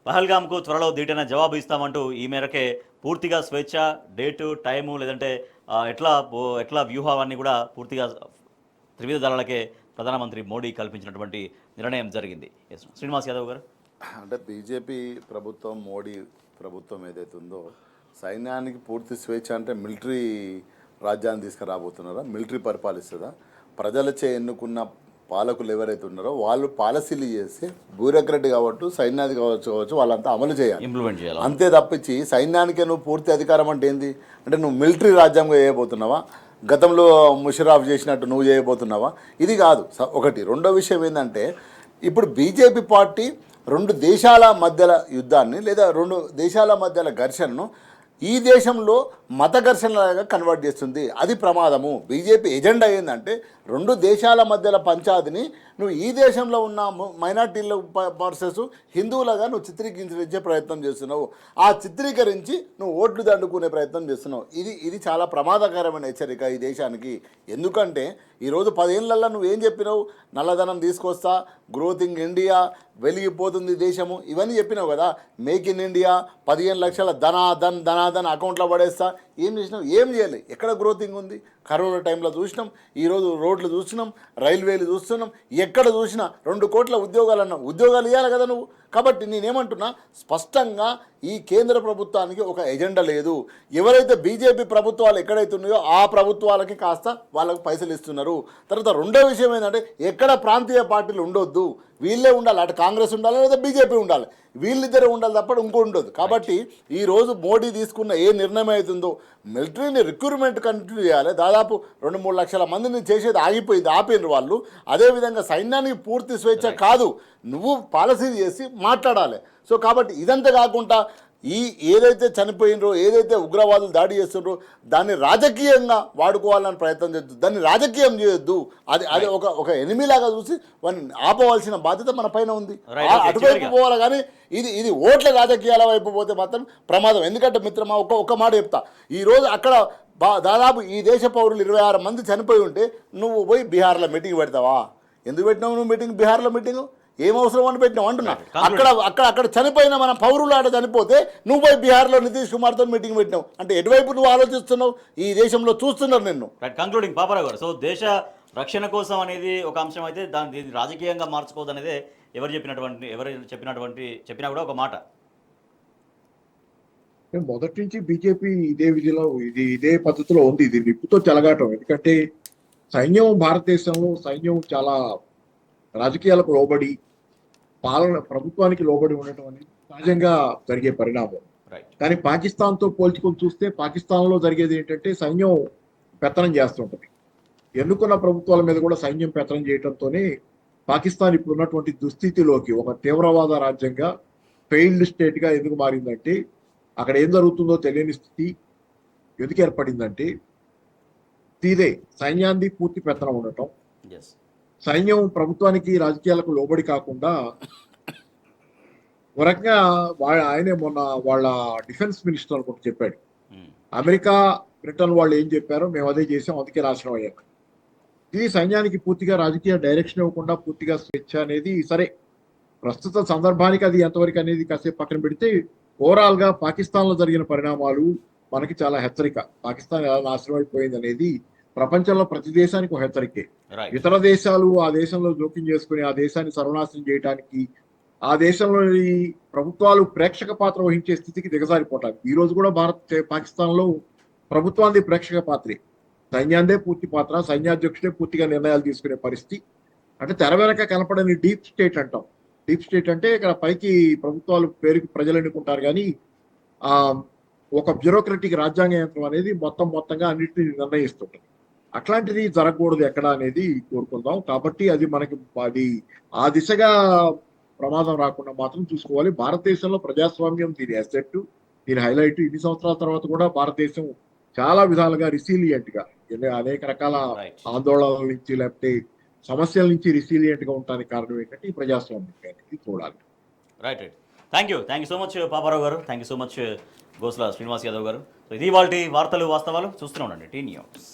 పహల్గామ్కు త్వరలో ధీటైన జవాబు ఇస్తామంటూ ఈ మేరకే పూర్తిగా స్వేచ్ఛ, డేటు, టైము, లేదంటే ఎట్లా వ్యూహాన్ని కూడా పూర్తిగా త్రివిధ దళాలకే ప్రధానమంత్రి మోడీ కల్పించినటువంటి నిర్ణయం జరిగింది. శ్రీనివాస్ యాదవ్ గారు, అంటే బీజేపీ ప్రభుత్వం, మోడీ ప్రభుత్వం ఏదైతే ఉందో సైన్యానికి పూర్తి స్వేచ్ఛ అంటే మిలిటరీ రాజ్యాన్ని తీసుకురాబోతున్నారా? మిలిటరీ పరిపాలిస్తుందా? ప్రజలచే ఎన్నుకున్న పాలకులు ఎవరైతే ఉన్నారో వాళ్ళు పాలసీలు చేస్తే బ్యూరోక్రట్ కావచ్చు సైన్యాధి కావచ్చు వాళ్ళంతా అమలు చేయాలి, ఇంప్లిమెంట్ చేయాలి. అంతే తప్పించి సైన్యానికే నువ్వు పూర్తి అధికారం అంటే ఏంది? అంటే నువ్వు మిలిటరీ రాజ్యాంగం చేయబోతున్నావా? గతంలో ముషరాఫ్ చేసినట్టు నువ్వు చేయబోతున్నావా? ఇది కాదు ఒకటి. రెండో విషయం ఏంటంటే ఇప్పుడు బీజేపీ పార్టీ రెండు దేశాల మధ్యల యుద్ధాన్ని లేదా రెండు దేశాల మధ్యల ఘర్షణను ఈ దేశంలో మత ఘర్షణలాగా కన్వర్ట్ చేస్తుంది. అది ప్రమాదము. బీజేపీ ఎజెండా ఏంటంటే రెండు దేశాల మధ్యల పంచాయతీని నువ్వు ఈ దేశంలో ఉన్న మైనార్టీల పర్సెస్ హిందువులుగా నువ్వు చిత్రీకరించే ప్రయత్నం చేస్తున్నావు. ఆ చిత్రీకరించి నువ్వు ఓట్లు దండుకునే ప్రయత్నం చేస్తున్నావు. ఇది చాలా ప్రమాదకరమైన హెచ్చరిక ఈ దేశానికి. ఎందుకంటే ఈరోజు 10 ఏళ్ళల్లో నువ్వేం చెప్పినావు? నల్లధనం తీసుకొస్తా, గ్రోతింగ్ ఇండియా, వెలిగిపోతుంది దేశము, ఇవన్నీ చెప్పినావు కదా. మేక్ ఇన్ ఇండియా, 15 లక్షల ధనాధన్ అకౌంట్లో పడేస్తా. ఏం చేసినావు? ఏం చేయాలి? ఎక్కడ గ్రోతింగ్ ఉంది? కరోనా టైంలో చూసినాం, ఈరోజు రోడ్లు చూస్తున్నాం, రైల్వేలు చూస్తున్నాం, ఎక్కడ చూసినా 2 కోట్ల ఉద్యోగాలు అన్నావు. ఉద్యోగాలు ఇవ్వాలి కదా నువ్వు. కాబట్టి నేనేమంటున్నా, స్పష్టంగా ఈ కేంద్ర ప్రభుత్వానికి ఒక ఎజెండా లేదు. ఎవరైతే బీజేపీ ప్రభుత్వాలు ఎక్కడైతే ఉన్నాయో ఆ ప్రభుత్వాలకి కాస్త వాళ్ళకు పైసలు ఇస్తున్నారు. తర్వాత రెండో విషయం ఏంటంటే ఎక్కడ ప్రాంతీయ పార్టీలు ఉండొద్దు, వీళ్ళే ఉండాలి. అటు కాంగ్రెస్ ఉండాలి లేదా బీజేపీ ఉండాలి, వీళ్ళిద్దరే ఉండాలి తప్ప ఇంకో ఉండదు. కాబట్టి ఈరోజు మోడీ తీసుకున్న ఏ నిర్ణయం అవుతుందో మిలిటరీని రిక్రూట్మెంట్ కంటిన్యూ చేయాలి. దాదాపు 2-3 లక్షల మందిని చేసేది ఆగిపోయింది, ఆపినారు వాళ్ళు. అదేవిధంగా సైన్యానికి పూర్తి స్వేచ్ఛ కాదు, నువ్వు పాలసీలు చేసి మాట్లాడాలి. సో కాబట్టి ఇదంతా కాకుండా ఏదైతే చనిపోయినరో, ఏదైతే ఉగ్రవాదులు దాడి చేస్తున్నారో దాన్ని రాజకీయంగా వాడుకోవాలని ప్రయత్నం చేద్దు. దాన్ని రాజకీయం చేయొద్దు. అది ఒక ఎనిమిలాగా చూసి వాడిని ఆపవలసిన బాధ్యత మన పైన ఉంది. అటువైపు పోవాలి. కానీ ఇది ఓట్ల రాజకీయాల వైపు పోతే మాత్రం ప్రమాదం. ఎందుకంటే మిత్రమా, ఒక మాట చెప్తా. ఈరోజు అక్కడ దాదాపు ఈ దేశ పౌరులు 26 మంది చనిపోయి ఉంటే నువ్వు పోయి బీహార్లో మీటింగ్ పెడతావా? ఎందుకు పెట్టినావు నువ్వు మీటింగ్? బీహార్లో మీటింగ్ ఏం అవసరం అని పెట్టినావు అంటున్నా. అక్కడ చనిపోయిన మన పౌరులు ఆడ చనిపోతే నువ్వు పోయి బీహార్లో నితీష్ కుమార్తో మీటింగ్ పెట్టినావు అంటే ఎటువైపు నువ్వు ఆలోచిస్తున్నావు? ఈ దేశంలో చూస్తున్నారు నిన్ను. కంక్లూడింగ్ పాపారావు గారు, సో దేశ రక్షణ కోసం అనేది ఒక అంశం అయితే దాన్ని రాజకీయంగా మార్చుకోవద్దు అనేది ఎవరు చెప్పినా కూడా ఒక మాట. మొదటి నుంచి బీజేపీ ఇదే విధిలో ఇదే పద్ధతిలో ఉంది. ఇది నిప్పుతో చెలగాటం. ఎందుకంటే భారతదేశంలో సైన్యం చాలా రాజకీయాలకు లోబడి, ప్రభుత్వానికి లోబడి ఉండటం అనేది సహజంగా జరిగే పరిణామం. కానీ పాకిస్తాన్తో పోల్చుకొని చూస్తే పాకిస్తాన్లో జరిగేది ఏంటంటే సైన్యం పెత్తనం చేస్తుంటది. ఎన్నుకున్న ప్రభుత్వాల మీద కూడా సైన్యం పెత్తనం చేయడంతోనే పాకిస్తాన్ ఇప్పుడు ఉన్నటువంటి దుస్థితిలోకి, ఒక తీవ్రవాద రాజ్యంగా, ఫెయిల్డ్ స్టేట్ గా ఎందుకు మారిందంటే అక్కడ ఏం జరుగుతుందో తెలియని స్థితి ఎందుకు ఏర్పడిందంటే ఇదే సైన్యాన్ని పూర్తి పెత్తనం ఉండటం. సైన్యం ప్రభుత్వానికి రాజకీయాలకు లోబడి కాకుండా ఒక రకంగా ఆయనే మొన్న వాళ్ళ డిఫెన్స్ మినిస్టర్ అనుకుంటూ చెప్పాడు, అమెరికా బ్రిటన్ వాళ్ళు ఏం చెప్పారో మేము అదే చేసాం, అందుకే నాశనం అయ్యాం. ఇది సైన్యానికి పూర్తిగా రాజకీయ డైరెక్షన్ ఇవ్వకుండా పూర్తిగా స్వేచ్ఛ అనేది సరే ప్రస్తుత సందర్భానికి అది ఎంతవరకు అనేది కాసేపు పక్కన పెడితే, ఓవరాల్ గా పాకిస్తాన్ లో జరిగిన పరిణామాలు మనకి చాలా హెచ్చరిక. పాకిస్తాన్ ఎలా నాశనం అయిపోయింది అనేది ప్రపంచంలో ప్రతి దేశానికి ఒక హెచ్చరికే. ఇతర దేశాలు ఆ దేశంలో జోక్యం చేసుకుని ఆ దేశాన్ని సర్వనాశనం చేయడానికి, ఆ దేశంలోని ప్రభుత్వాలు ప్రేక్షక పాత్ర వహించే స్థితికి దిగజారిపోవటానికి ఈ రోజు కూడా పాకిస్తాన్ లో ప్రభుత్వాన్ని ప్రేక్షక పాత్రే, సైన్యాన్నే పూర్తి పాత్ర, సైన్యాధ్యక్షుడే పూర్తిగా నిర్ణయాలు తీసుకునే పరిస్థితి. అంటే తెర వెనక కనపడని డీప్ స్టేట్ అంటాం. డీప్ స్టేట్ అంటే ఇక్కడ పైకి ప్రభుత్వాలు పేరుకి ప్రజలు ఎన్నుకుంటారు, కానీ ఒక బ్యూరోక్రటిక్ రాజ్యాంగ యంత్రం అనేది మొత్తంగా అన్నింటినీ నిర్ణయిస్తుంటది. అట్లాంటిది జరగకూడదు ఎక్కడ అనేది కోరుకుందాం. కాబట్టి అది ఆ దిశగా ప్రమాదం రాకుండా మాత్రం చూసుకోవాలి. భారతదేశంలో ప్రజాస్వామ్యం దీని అసెట్, దీని హైలైట్. ఇన్ని సంవత్సరాల తర్వాత కూడా భారతదేశం చాలా విధాలుగా రిసీలియంట్ గా, అనేక రకాల ఆందోళనల నుంచి లేకపోతే సమస్యల నుంచి రిసీలియంట్ గా ఉండడానికి కారణం ఏంటంటే ఈ ప్రజాస్వామ్యం అనేది చూడాలి. Right. Thank you so much Paparao గారు. Thank you so much గోస్లా Srinivas Yadav గారు. సో ఇది వాళ్ళ వార్తలు వాస్తవాలు చూస్తూనే ఉండండి టీ న్యూస్.